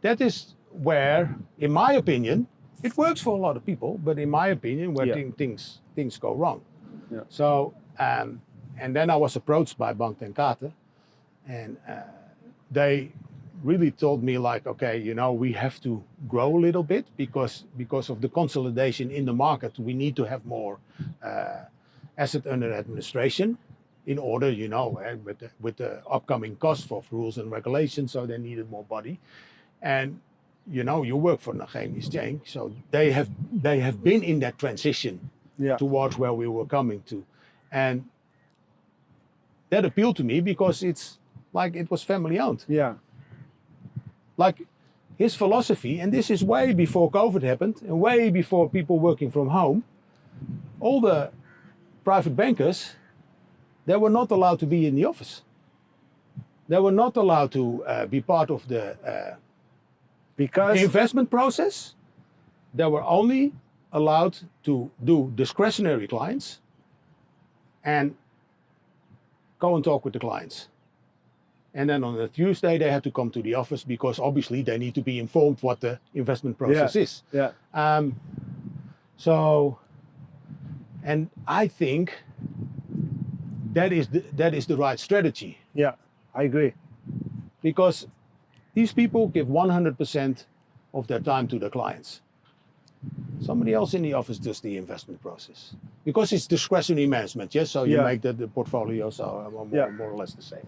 that is where, in my opinion, it works for a lot of people, but in my opinion, where things go wrong. Yeah. So and then I was approached by Bank ten Kate, and they really told me like, okay, you know, we have to grow a little bit because of the consolidation in the market. We need to have more asset under administration in order, you know, with the upcoming cost of rules and regulations. So they needed more body, and you know, you work for Nagenius Chank, so they have been in that transition towards where we were coming to, and that appealed to me because it's like it was family owned. Yeah. Like his philosophy, and this is way before COVID happened and way before people working from home, all the private bankers, they were not allowed to be in the office. They were not allowed to be part of the Because investment process. They were only allowed to do discretionary clients and go and talk with the clients. And then on a Tuesday, they had to come to the office because obviously they need to be informed what the investment process is. Yeah. So, and I think that is the right strategy. Yeah, I agree. Because these people give 100% of their time to their clients. Somebody else in the office does the investment process. Because it's discretionary management, yes? So you make the portfolios are more or less the same.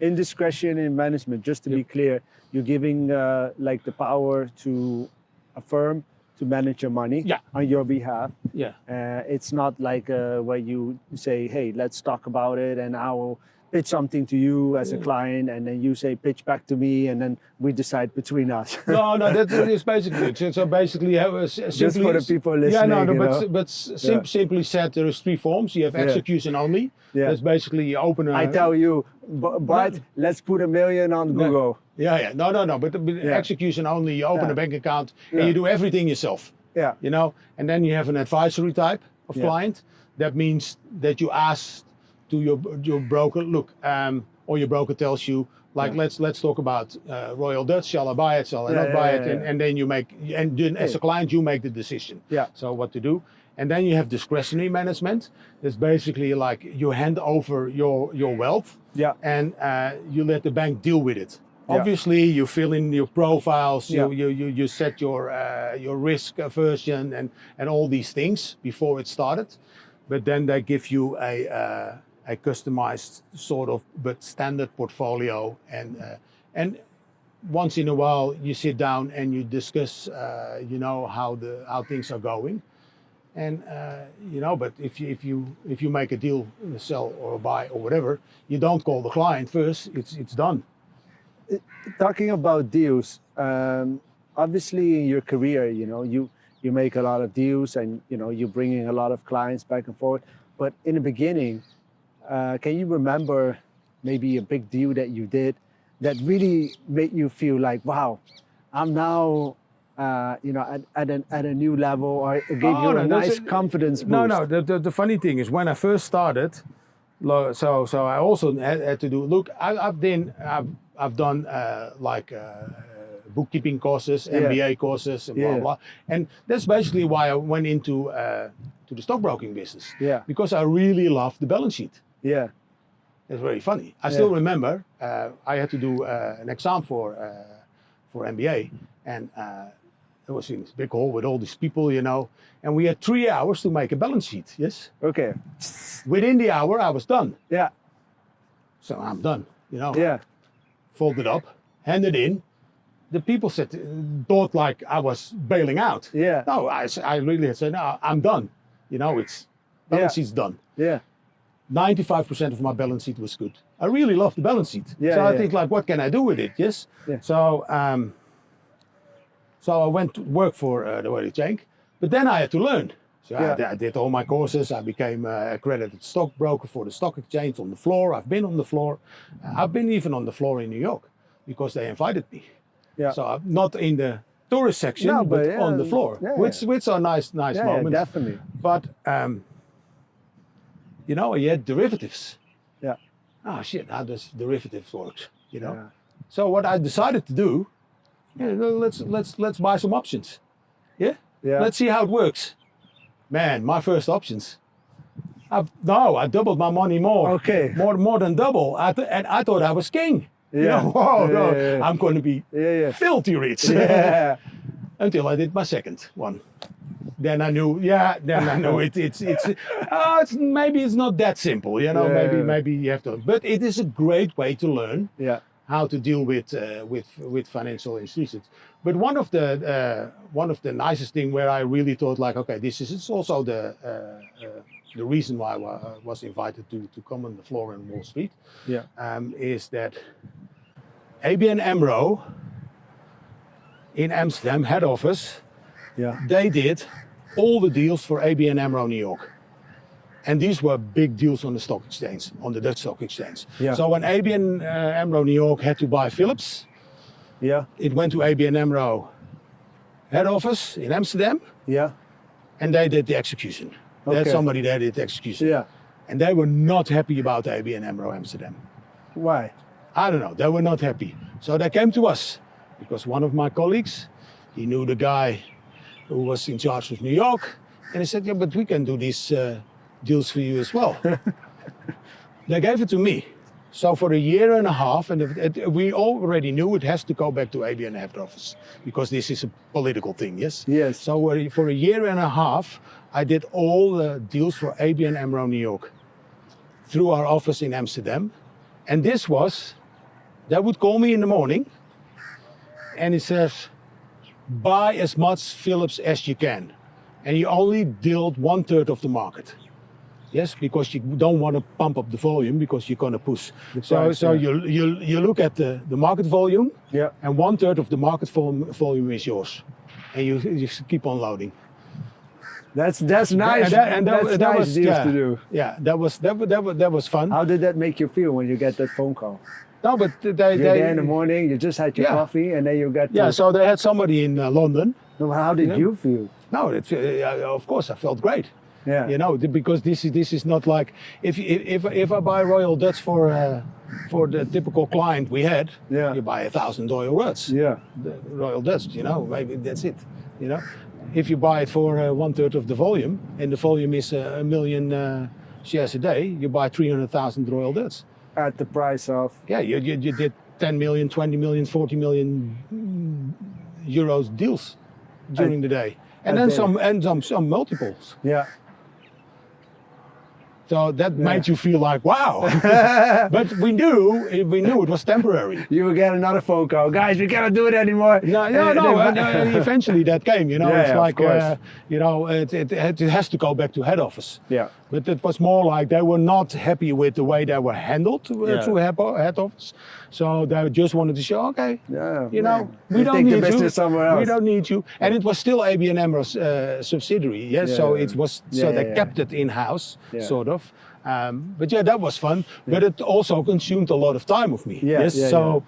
In discretionary management, just to be clear, you're giving like the power to a firm to manage your money on your behalf. Yeah. It's not like where you say, hey, let's talk about it and I will pitch something to you as a client, and then you say pitch back to me, and then we decide between us. No, that is basically it. So basically, just for the people listening. Yeah, but simply said, there is three forms. You have execution only. Yeah. That's basically you open a. I tell you, Bart, let's put $1 million on Google. Yeah. No. But execution only. You open a bank account and you do everything yourself. Yeah. You know, and then you have an advisory type of client. That means that you ask to your broker, look, or your broker tells you, like, let's talk about Royal Dutch. Shall I buy it? Shall I not buy it? And then you make, and then as a client, you make the decision. Yeah. So what to do? And then you have discretionary management. That's basically like you hand over your wealth. Yeah. And you let the bank deal with it. Obviously, you fill in your profiles. You set your risk aversion and all these things before it started. But then they give you a customized sort of but standard portfolio, and once in a while you sit down and you discuss how things are going, and but if you make a deal, sell or buy or whatever, you don't call the client first. It's done. Talking about deals, obviously in your career, you make a lot of deals, and you're bringing a lot of clients back and forth. But in the beginning, can you remember maybe a big deal that you did that really made you feel like, wow, I'm now, at a new level, or it gave you a nice confidence boost? No. The funny thing is, when I first started, so I also had to do. Look, I've done bookkeeping courses, MBA courses, and blah blah. And that's basically why I went into to the stockbroking business. Yeah. Because I really loved the balance sheet. Yeah. It's very funny. I still remember I had to do an exam for MBA, and it was in this big hall with all these people, and we had 3 hours to make a balance sheet. Yes. Okay. Within the hour, I was done. Yeah. So I'm done. Yeah. Folded up, handed in. The people thought like I was bailing out. Yeah. No, I really said, no, I'm done. It's balance sheet's done. Yeah. 95% of my balance sheet was good. I really love the balance sheet. Yeah, so I think like, what can I do with it? Yes. Yeah. So I went to work for the Royal Exchange, but then I had to learn. So I did all my courses. I became an accredited stockbroker for the stock exchange on the floor. I've been on the floor. I've been even on the floor in New York because they invited me. Yeah. So I'm not in the tourist section, but on the floor, which are nice moments. Yeah, definitely. But you had derivatives. Yeah. Oh shit! How does derivatives work? Yeah. So what I decided to do, let's buy some options. Yeah. Yeah. Let's see how it works. Man, my first options. I doubled my money more. Okay. More than double. And I thought I was king. Yeah. I'm going to be filthy rich. Yeah. Until I did my second one. Then I knew. It's maybe it's not that simple. Maybe you have to. But it is a great way to learn. Yeah. How to deal with financial institutions. But one of the nicest thing where I really thought like, okay, it's also the reason why I was invited to come on the floor in Wall Street. Yeah. Is that ABN AMRO in Amsterdam head office. Yeah. They did all the deals for ABN AMRO New York. And these were big deals on the stock exchange, on the Dutch stock exchange. Yeah. So when ABN AMRO New York had to buy Philips, it went to ABN AMRO head office in Amsterdam. Yeah. And they did the execution. They had somebody there did the execution. Yeah. And they were not happy about ABN AMRO Amsterdam. Why? I don't know. They were not happy. So they came to us because one of my colleagues, he knew the guy who was in charge of New York. And he said, yeah, but we can do these deals for you as well. They gave it to me. So for a year and a half, and we already knew it has to go back to ABN head office because this is a political thing, yes? Yes. So for a year and a half, I did all the deals for ABN AMRO New York through our office in Amsterdam. And this was, they would call me in the morning and it says, buy as much Philips as you can. And you only dealt 1/3 of the market. Yes, because you don't want to pump up the volume because you're going to push. So you look at the market volume, Yeah. and 1/3 of the market volume is yours, and you keep on loading. That's nice. That's nice deals to do. Yeah, that was fun. How did that make you feel when you get that phone call? No, but You're there in the morning. You just had your coffee, and then you got. Yeah, so they had somebody in London. No, how did you feel? No, of course I felt great. Yeah. You know, because this is not like if I buy Royal Dutch for the typical client we had, Yeah. you buy 1,000 Royal Words. Yeah. The Royal Dutch, you know, maybe that's it. You know, if you buy it for 1/3 of the volume, and the volume is a million shares a day, you buy 300,000 Royal Dutch. At the price of. Yeah, you did 10 million, 20 million, 40 million euros deals during the day, and then some multiples. Yeah. So that made you feel like, wow. But we knew it was temporary. You would get another phone call. Guys, we cannot do it anymore. No. Eventually that came, you know. Yeah, it's yeah, like, you know, it has to go back to head office. Yeah. But it was more like they were not happy with the way they were handled through head office. So they just wanted to show, okay, you know, we don't need you. Somewhere else. We don't need you. And it was still ABN AMRO's subsidiary. Yes. Yeah, so yeah. it was. So they kept it in house, sort of. But yeah, that was fun. Yeah. But it also consumed a lot of time of me. Yeah, Yes. yeah, So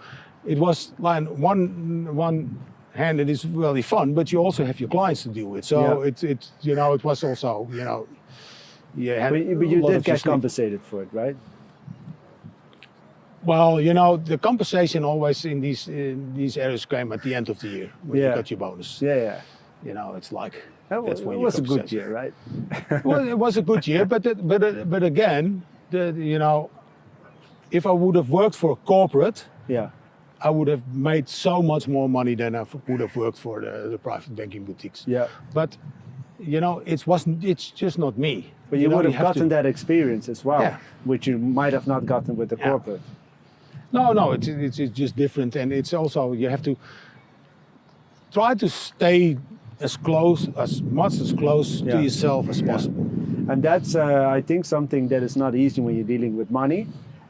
it was like one hand it is really fun, but you also have your clients to deal with. So it you know, it was also, you know. Yeah, but you did get compensated for it, right? Well, you know, the compensation always in these areas came at the end of the year when you got your bonus. Yeah, yeah. You know, it's like It was a good year, right? Well, it was a good year, but again, you know, if I would have worked for a corporate, I would have made so much more money than I would have worked for the private banking boutiques. Yeah. But you know, it's just not me. But you know, would have gotten that experience as well, Yeah. which you might have not gotten with the corporate. No, it's just different, and it's also you have to try to stay as much close to yourself as possible. And that's I think something that is not easy when you're dealing with money,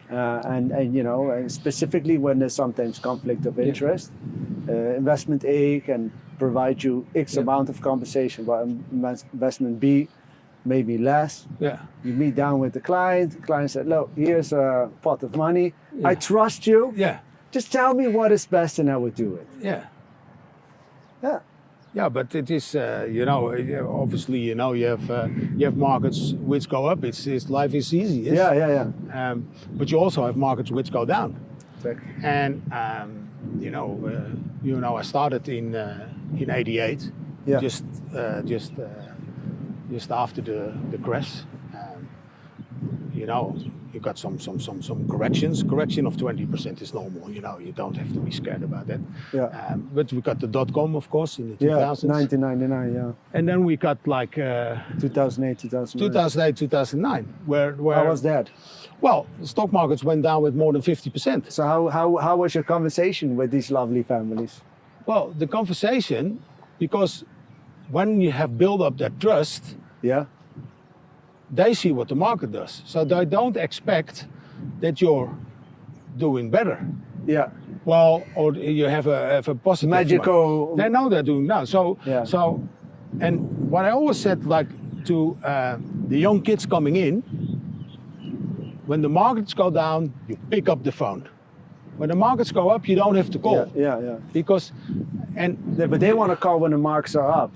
and you know, and specifically when there's sometimes conflict of interest. Investment A can provide you X amount of compensation, but investment B maybe less. Yeah. You meet down with the client. The client said, "Look, here's a pot of money. I trust you. Yeah. Just tell me what is best, and I will do it." Yeah. Yeah. Yeah, but it is, you know, obviously, you know, you have markets which go up. It's life is easy. Yes? Yeah. But you also have markets which go down. Exactly. And you know, I started in '88. Yeah. Just after the crash. You know, you got some corrections. Correction of 20% is normal. You know, you don't have to be scared about that. Yeah. But we got the .com, of course, in the 2000s. 1999. Yeah. And then we got like 2008, 2009. 2008, 2009. Where How was that? Well, the stock markets went down with more than 50%. So how was your conversation with these lovely families? Well, the conversation, because when you have built up that trust, they see what the market does. So they don't expect that you're doing better. Yeah. Well, or you have a positive magical. They know they're doing now. So and what I always said, like to the young kids coming in, when the markets go down, you pick up the phone. When the markets go up, you don't have to call. Yeah. Because, but they want to call when the marks are up.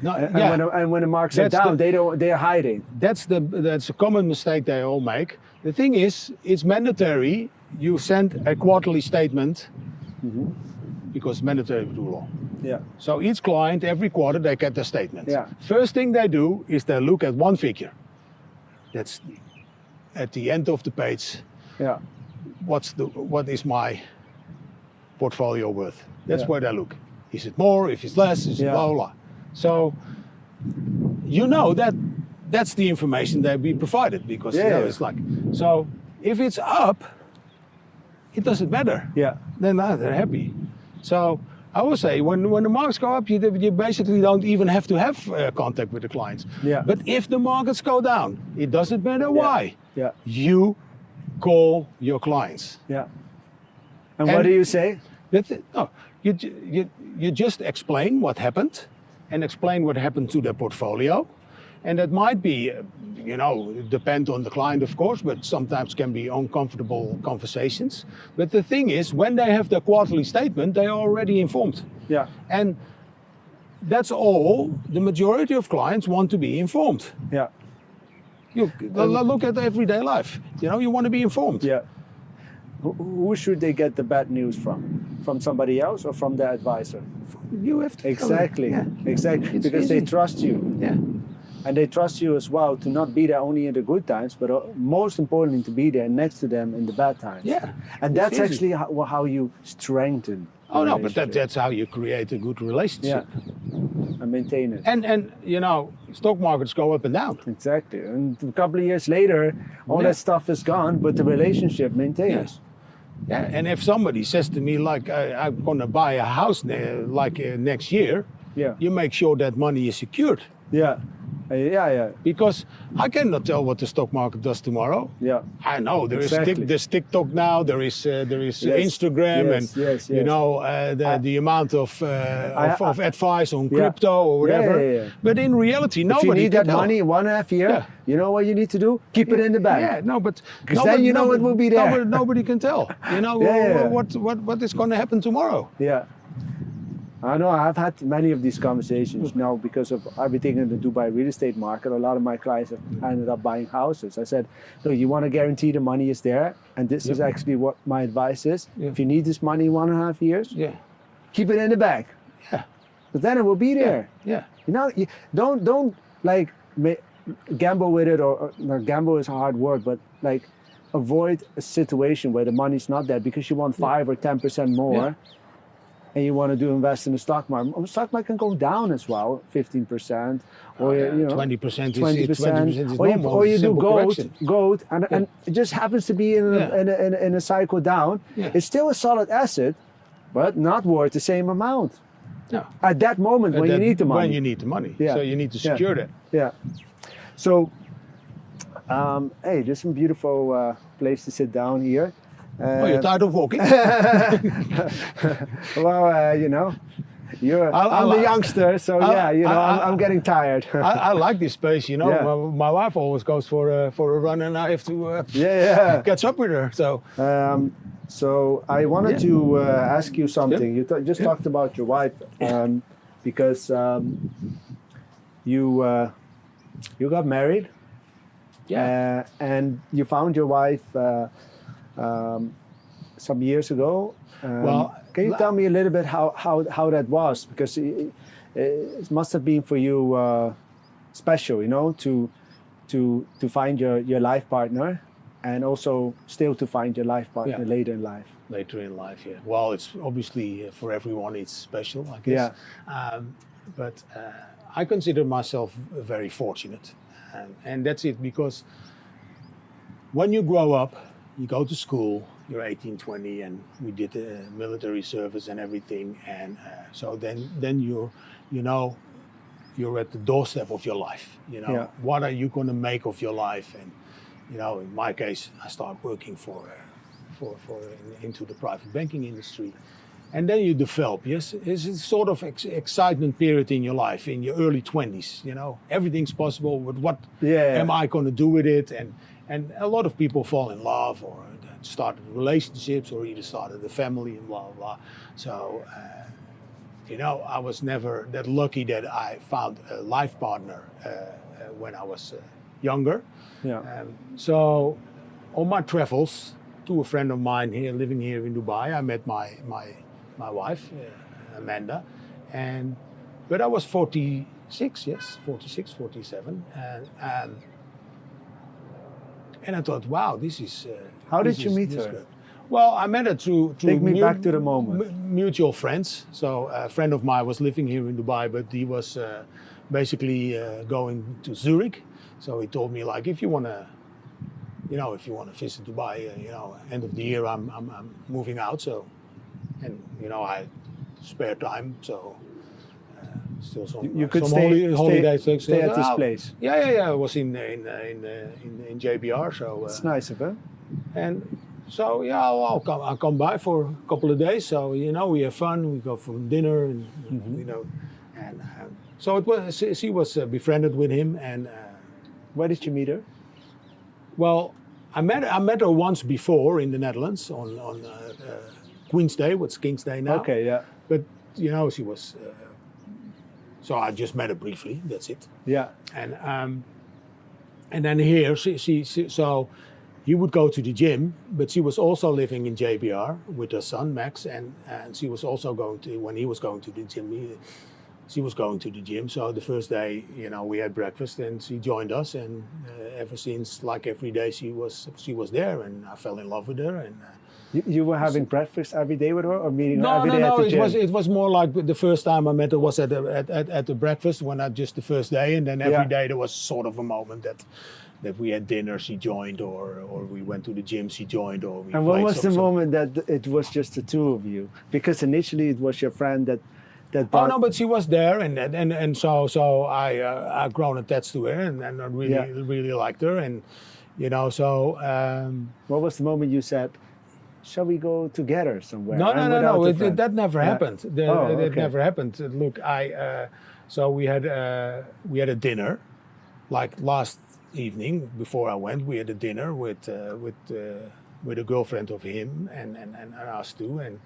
No, and when the marks are down, they're hiding. That's a common mistake they all make. The thing is, it's mandatory you send a quarterly statement because mandatory to law. Yeah. So each client, every quarter, they get their statement. Yeah. First thing they do is they look at one figure. That's at the end of the page. Yeah. What is my portfolio worth? That's Yeah. where they look. Is it more? If it's less? Is it Yeah. blah blah? So you know that's the information that we provided because you know, it's like so. If it's up, it doesn't matter. Yeah. Then they're happy. So I would say when the markets go up, you basically don't even have to have contact with the clients. Yeah. But if the markets go down, it doesn't matter why. Yeah. You call your clients. Yeah. And what do you say? No, you just explain what happened, and explain what happened to their portfolio, and that might be, depend on the client, of course, but sometimes can be uncomfortable conversations. But the thing is, when they have their quarterly statement, they are already informed. Yeah. And that's all. The majority of clients want to be informed. Yeah. You look at everyday life. You want to be informed. Yeah. Who should they get the bad news from? From somebody else or from the advisor? You have to. Exactly. Yeah. Exactly. It's because easy. they trust you. Yeah. And they trust you as well to not be there only in the good times, but most importantly to be there next to them in the bad times. Yeah. And It's that's easy. actually how you strengthen. Oh no, but relationship that's how you create a good relationship. and maintain it. And stock markets go up and down. Exactly. And a couple of years later, all Yeah. that stuff is gone, but the relationship maintains. Yes. Yeah, and if somebody says to me like I'm gonna buy a house next year, Yeah. you make sure that money is secured Yeah. Yeah. because I cannot tell what the stock market does tomorrow. Yeah. I know Exactly. there's TikTok now, there is Yes. Instagram, Yes, and yes, you yes. know the amount of advice on Yeah. crypto or whatever. Yeah. But in reality, If nobody you need can that tell. money in 1.5 year, Yeah. you know what you need to do? Keep it in the bank. Yeah, no, but 'Cause then you know it will be there. Nobody can tell. Yeah. What is going to happen tomorrow? Yeah. I know I've had many of these conversations now because of everything in the Dubai real estate market. A lot of my clients have ended up buying houses. I said, no, you want to guarantee the money is there. And this is actually what my advice is. Yeah. If you need this money in 1.5 years, Yeah, keep it in the bank. yeah, But then it will be there. yeah. You don't like gamble with it or gamble is a hard word, but like avoid a situation where the money's not there because you want 5 or 10% more. Yeah. And you want to invest in the stock market. The stock market can go down as well, 15%, or 20% is 20%, normal. or you It's do simple correction. gold, and it just happens to be in a cycle down. Yeah. It's still a solid asset, but not worth the same amount No. at that moment when you need the money. When you need the money. Yeah. So you need to Yeah. secure that. Yeah. So, hey, there's some beautiful place to sit down here. You're tired of walking? Well, I'm the youngster, so I'm getting tired. I like this space, Yeah. My wife always goes for a run and I have to yeah. catch up with her. So So I wanted to ask you something. You just talked about your wife because you got married. yeah. And you found your wife some years ago. Can you tell me a little bit how that was? Because it must have been for you special, to find your life partner, and also still to find your life partner later in life. Later in life, yeah. Well, it's obviously for everyone it's special, I guess. But I consider myself very fortunate, and that's it. Because when you grow up, you go to school, you're 18, 20, and we did military service and everything, and so then you're at the doorstep of your life. What are you going to make of your life? And in my case, I start working into the private banking industry, and then you develop. Yes, it's a sort of excitement period in your life in your early 20s. Everything's possible. But what am I going to do with it? And a lot of people fall in love or started relationships or either started a family and blah, blah, blah. So, I was never that lucky that I found a life partner when I was younger. Yeah. So on my travels, to a friend of mine here, living here in Dubai. I met my wife, Amanda, but I was 46, yes, 46, 47, and I thought, wow, this is. How this did you is- meet this is her? good. Well, I met her through Take me back to the moment. mutual friends. So a friend of mine was living here in Dubai, but he was basically going to Zurich. So he told me, like, if you want to, if you want to visit Dubai, end of the year I'm moving out. So, and I spare time, so still some You could some holidays. stay at this place. Yeah. I was in JBR, so It's nice of her. and so yeah, I'll come by for a couple of days. So we have fun. We go for dinner, and and so it was. She was befriended with him, and Where did you meet her? well, I met her once before in the Netherlands on Queen's Day, what's King's Day now. Okay, yeah. But she was. So I just met her briefly. That's it. Yeah. And then here, she so he would go to the gym, but she was also living in JBR with her son Max, and she was also going to, when he was going to the gym, she was going to the gym. So the first day, we had breakfast, and she joined us, and ever since, like every day, she was there, and I fell in love with her. And You were having breakfast every day with her, or meeting her every day at no. the gym? It was more like the first time I met her was at the breakfast, when just the first day, and then every day there was sort of a moment that we had dinner, she joined, or we went to the gym, she joined, or we. And what played was the moment that it was just the two of you? Because initially it was your friend that Oh Bart. no, but she was there, and so I grown attached to her, and I really liked her, and so. What was the moment you said, shall we go together somewhere? No. without a friend? That never happened. It okay. never happened. Look, so we had a dinner, like last evening before I went. We had a dinner with a girlfriend of him and us too, and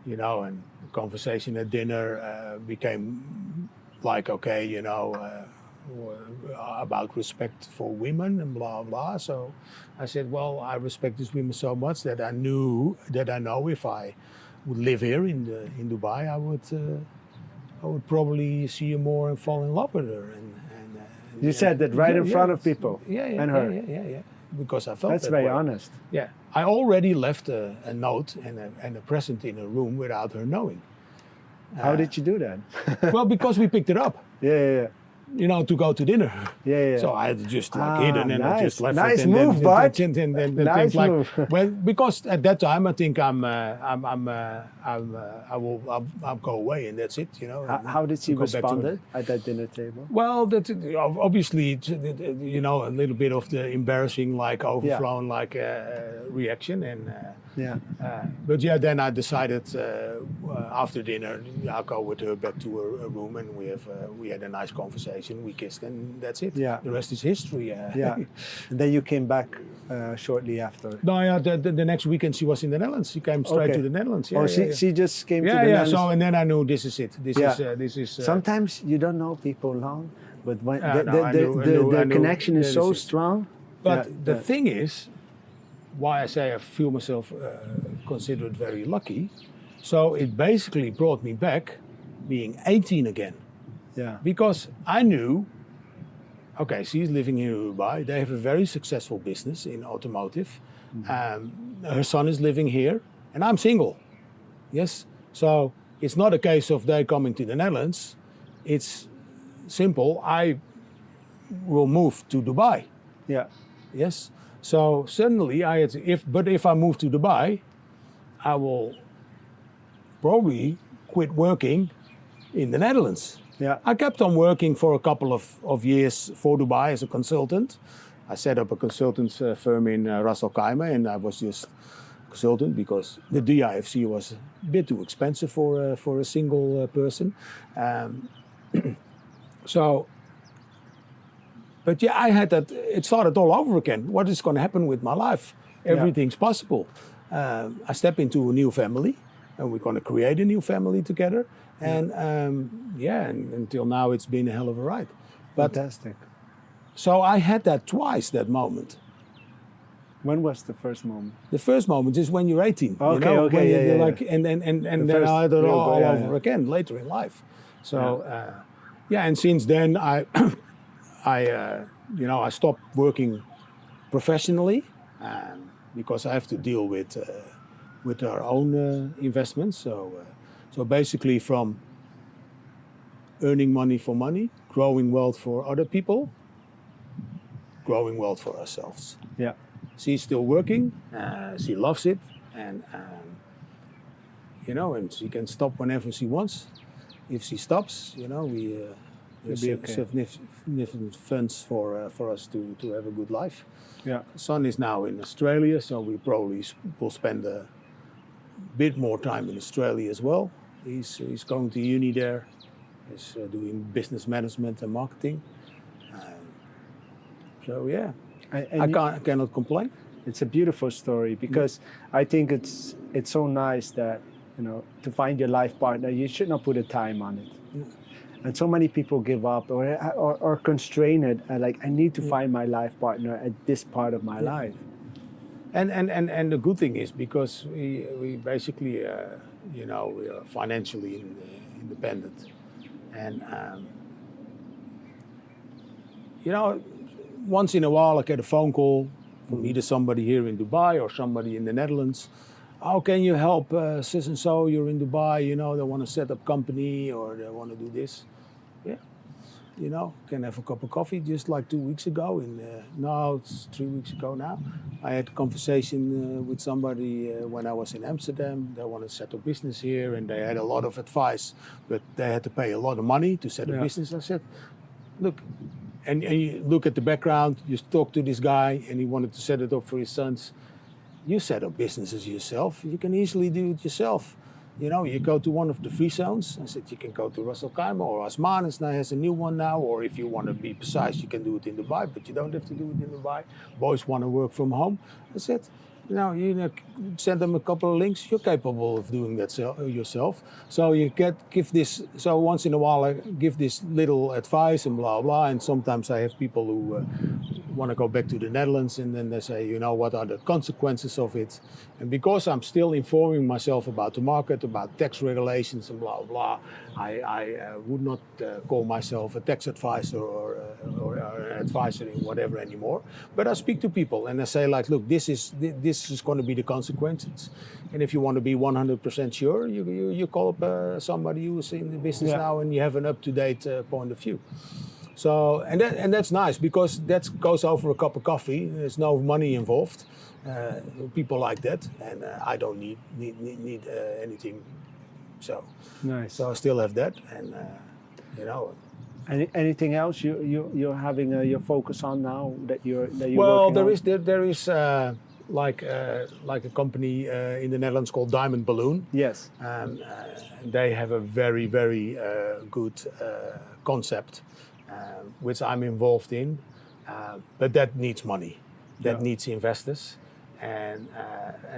and the conversation at dinner became like, okay, about respect for women and blah blah. So I said, well, I respect these women so much that I know if I would live here in Dubai, I would probably see her more and fall in love with her. And You said that right in front of people. And her. Yeah. Because I felt That's that very way. honest. Yeah, I already left a note and a present in her room without her knowing. How did you do that? Well, because we picked it up, yeah. to go to dinner. Yeah. So I had just hidden, and I just left Nice it. move, Bart. Nice like, move. well, because at that time I think I'll go away, and that's it. How did she Go back to respond it. at that dinner table? Well, that obviously, a little bit of the embarrassing, like overflown, like reaction, and but yeah, then I decided after dinner I'll go with her back to her room, and we had a nice conversation. We kissed, and that's it. Yeah. The rest is history. Yeah. And then you came back shortly after. No, yeah. The next weekend she was in the Netherlands. She came straight to the Netherlands. Yeah, she just came to the Yeah. Netherlands. So and then I knew this is it. This is. Sometimes you don't know people long, but when I the knew connection is this so is- strong. But the thing is, why I say I feel myself considered very lucky. So it basically brought me back, being 18 again, Yeah. because I knew. Okay, she's living in Dubai. They have a very successful business in automotive. Her son is living here, and I'm single. Yes, so it's not a case of they coming to the Netherlands. It's simple. I will move to Dubai. Yeah. Yes. So suddenly I had to, if I move to Dubai, I will probably quit working in the Netherlands. Yeah. I kept on working for a couple of years for Dubai as a consultant. I set up a consultants firm in Ras Al Khaimah, and I was just consultant because the DIFC was a bit too expensive for a single person. So. But yeah, I had that. It started all over again. What is going to happen with my life? Everything's possible. I step into a new family, and we're going to create a new family together. And and until now, it's been a hell of a ride. But Fantastic. so I had that twice, that moment. When was the first moment? The first moment is when you're 18. Okay, you know, okay, when yeah, you're yeah, like, and then first I had it real all goal, yeah, over yeah. again later in life. So and since then I stopped working professionally because I have to deal with our own investments. So basically from earning money for money, growing wealth for other people, growing wealth for ourselves. Yeah. She's still working. She loves it, and and she can stop whenever she wants. If she stops, there's be okay. significant funds for us to have a good life. Yeah. Son is now in Australia, so we probably will spend a bit more time in Australia as well. He's going to uni there. He's doing business management and marketing. So yeah, And I cannot complain. it's a beautiful story because I think it's so nice that to find your life partner, you should not put a time on it. And so many people give up or constrain it like I need to find my life partner at this part of my life. And the good thing is because we basically we are financially independent, and once in a while I get a phone call from either somebody here in Dubai or somebody in the Netherlands. How can you help sis and so? You're in Dubai, they want to set up company or they want to do this. Yeah, can have a cup of coffee. Just like 2 weeks ago, no, it's 3 weeks ago now. I had a conversation with somebody when I was in Amsterdam. They want to set up business here, and they had a lot of advice, but they had to pay a lot of money to set up business. I said, look, and you look at the background. You talk to this guy, and he wanted to set it up for his sons. You set up businesses yourself. You can easily do it yourself. You go to one of the free zones. I said, you can go to Russell Kaimer or Asman now has a new one now. Or if you want to be precise, you can do it in Dubai, but you don't have to do it in Dubai. Boys want to work from home. I said, send them a couple of links. You're capable of doing that yourself. So you give this. So once in a while, I give this little advice and blah blah. And sometimes I have people who want to go back to the Netherlands, and then they say, what are the consequences of it? And because I'm still informing myself about the market, about tax regulations and blah blah, I would not call myself a tax advisor or an advisor in whatever anymore. But I speak to people and I say, like, look, this is going to be the consequences. And if you want to be 100% sure, you call up somebody who's in the business now, and you have an up-to-date point of view. So and that's nice because that goes over a cup of coffee. There's no money involved. People like that, and I don't need anything. So nice. So I still have that, and Anything else you're having your focus on now that you're well, working on? there is like a company in the Netherlands called Diamond Balloon. Yes. They have a very good concept. Which I'm involved in, but that needs money, that needs investors, and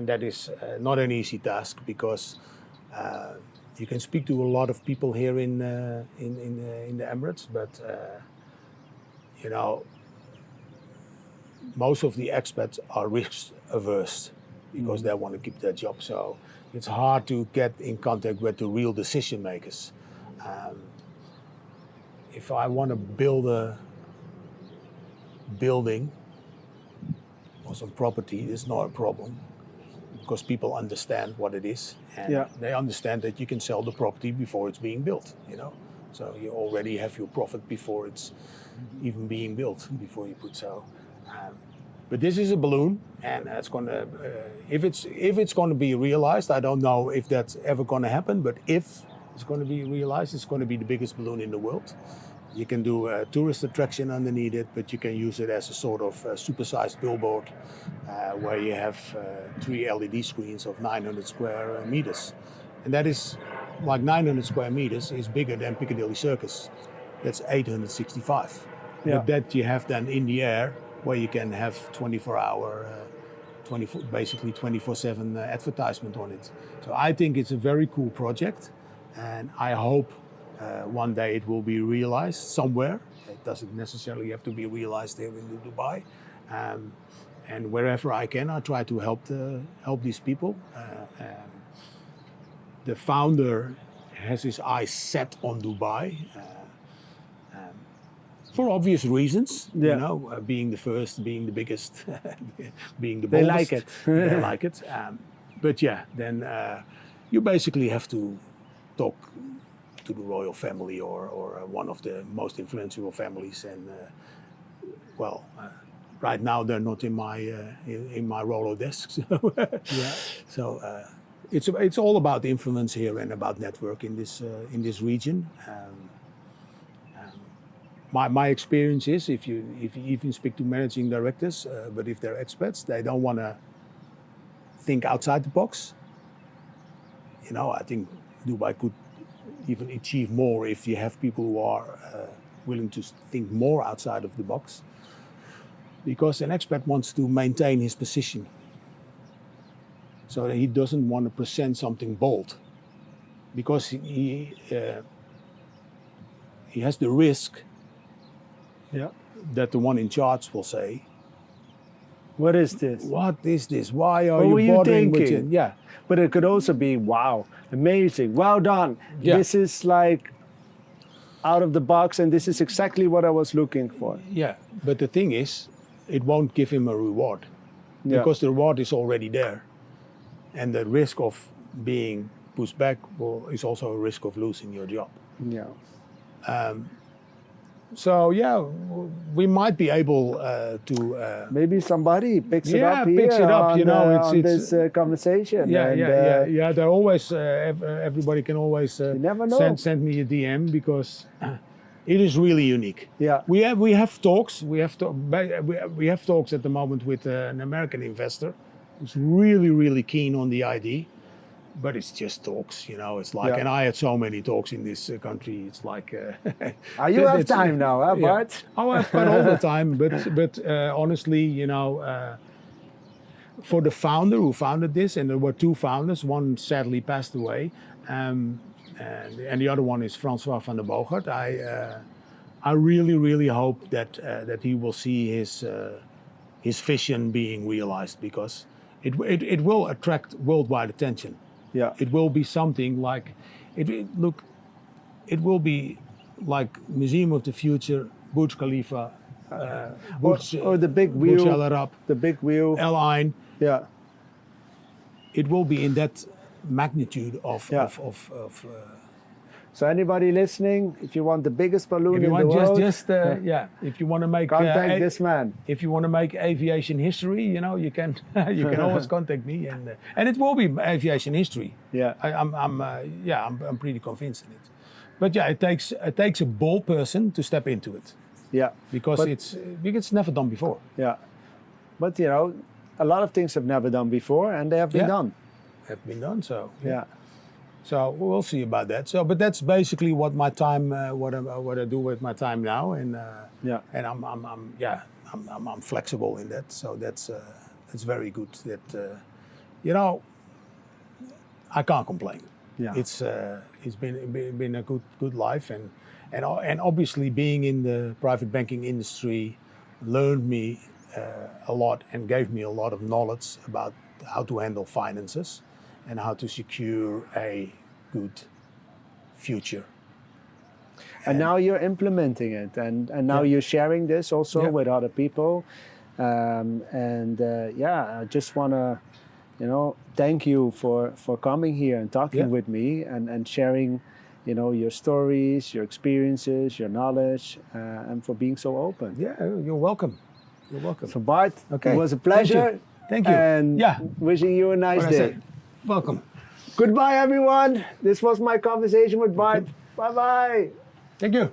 that is not an easy task because you can speak to a lot of people here in the Emirates, but most of the expats are risk averse because they want to keep their job. So it's hard to get in contact with the real decision makers. If I want to build a building or some property, it's not a problem because people understand what it is, and they understand that you can sell the property before it's being built. So you already have your profit before it's even being built, before you put so. But this is a balloon, and it's going to, if it's going to be realized, I don't know if that's ever going to happen, but if it's going to be realized, it's going to be the biggest balloon in the world. You can do a tourist attraction underneath it, but you can use it as a sort of supersized billboard where you have 3 LED screens of 900 square meters. And that is, like 900 square meters is bigger than Piccadilly Circus. That's 865. But that you have then in the air where you can have basically 24/7 advertisement on it. So I think it's a very cool project, and I hope one day it will be realized somewhere. It doesn't necessarily have to be realized here in Dubai. and wherever I can, I try to help these people. The founder has his eyes set on Dubai for obvious reasons. Yeah. You know, being the first, being the biggest, being the They boldest. like it. They like it. But yeah, then you basically have to talk to the royal family or one of the most influential families, and right now they're not in my Rolodex. So, Yeah. so it's all about influence here and about network in this region. My experience is if you even speak to managing directors, but if they're expats, they don't want to think outside the box. You know, I think Dubai could even achieve more if you have people who are willing to think more outside of the box. Because an expat wants to maintain his position, so that he doesn't want to present something bold, because he has the risk Yeah. that the one in charge will say, What is this? "What is this? Why are What were you you bothering with it?" thinking? Yeah, But it could also be, wow, amazing, well done. Yeah. This is like out of the box, and this is exactly what I was looking for. yeah. But the thing is, it won't give him a reward, Yeah. because the reward is already there, and the risk of being pushed back is also a risk of losing your job. Yeah. So yeah, we might be able to. Maybe somebody picks it Yeah, up here picks it up, on, you know, on it's- this conversation. Yeah, and, yeah. They're always. Everybody can always never know. send me a DM, because it is really unique. Yeah. We have talks. We have talks at the moment with an American investor who's really keen on the ID, but it's just talks. You know, it's like, Yeah. and I had so many talks in this country. It's like. You have it's- time now, huh, yeah. Bart? Oh, I've got all the time, but honestly, you know, for the founder who founded this, and there were two founders, one sadly passed away, and the other one is Francois van der Bogert. I really hope that he will see his vision being realized, because it will attract worldwide attention. Yeah. It will be something like, it will be like Museum of the Future, Burj Khalifa, Or the big Burj wheel. Al Arab, The big wheel. Al Ain. Yeah. It will be in that magnitude of. Yeah. of So anybody listening, if you want the biggest balloon if in you the want world, if you want to make contact this man. if you want to make aviation history, you know, you can you can always contact me, and it will be aviation history. Yeah. I'm pretty convinced in it. But yeah, it takes a bold person to step into it, Yeah. because But- it's never done before. Yeah. But you know, a lot of things have never done before, and they have been Yeah. done. Have been done, so Yeah. So we'll see about that. So, but that's basically what my time, what I do with my time now, and Yeah. and I'm flexible in that. So that's very good. That you know, I can't complain. Yeah. It's been a good life, and obviously being in the private banking industry learned me a lot and gave me a lot of knowledge about how to handle finances and how to secure a good future. And now you're implementing it, and now Yeah. you're sharing this also Yeah. with other people. I just want to, thank you for coming here and talking Yeah. with me and sharing, your stories, your experiences, your knowledge, and for being so open. Yeah, you're welcome. You're welcome. So Bart, Okay. it was a Thank you. pleasure. Thank you. And Yeah. wishing you a nice What I day. said. Welcome. Goodbye, everyone. This was my conversation with Bart. Bye-bye. Thank you.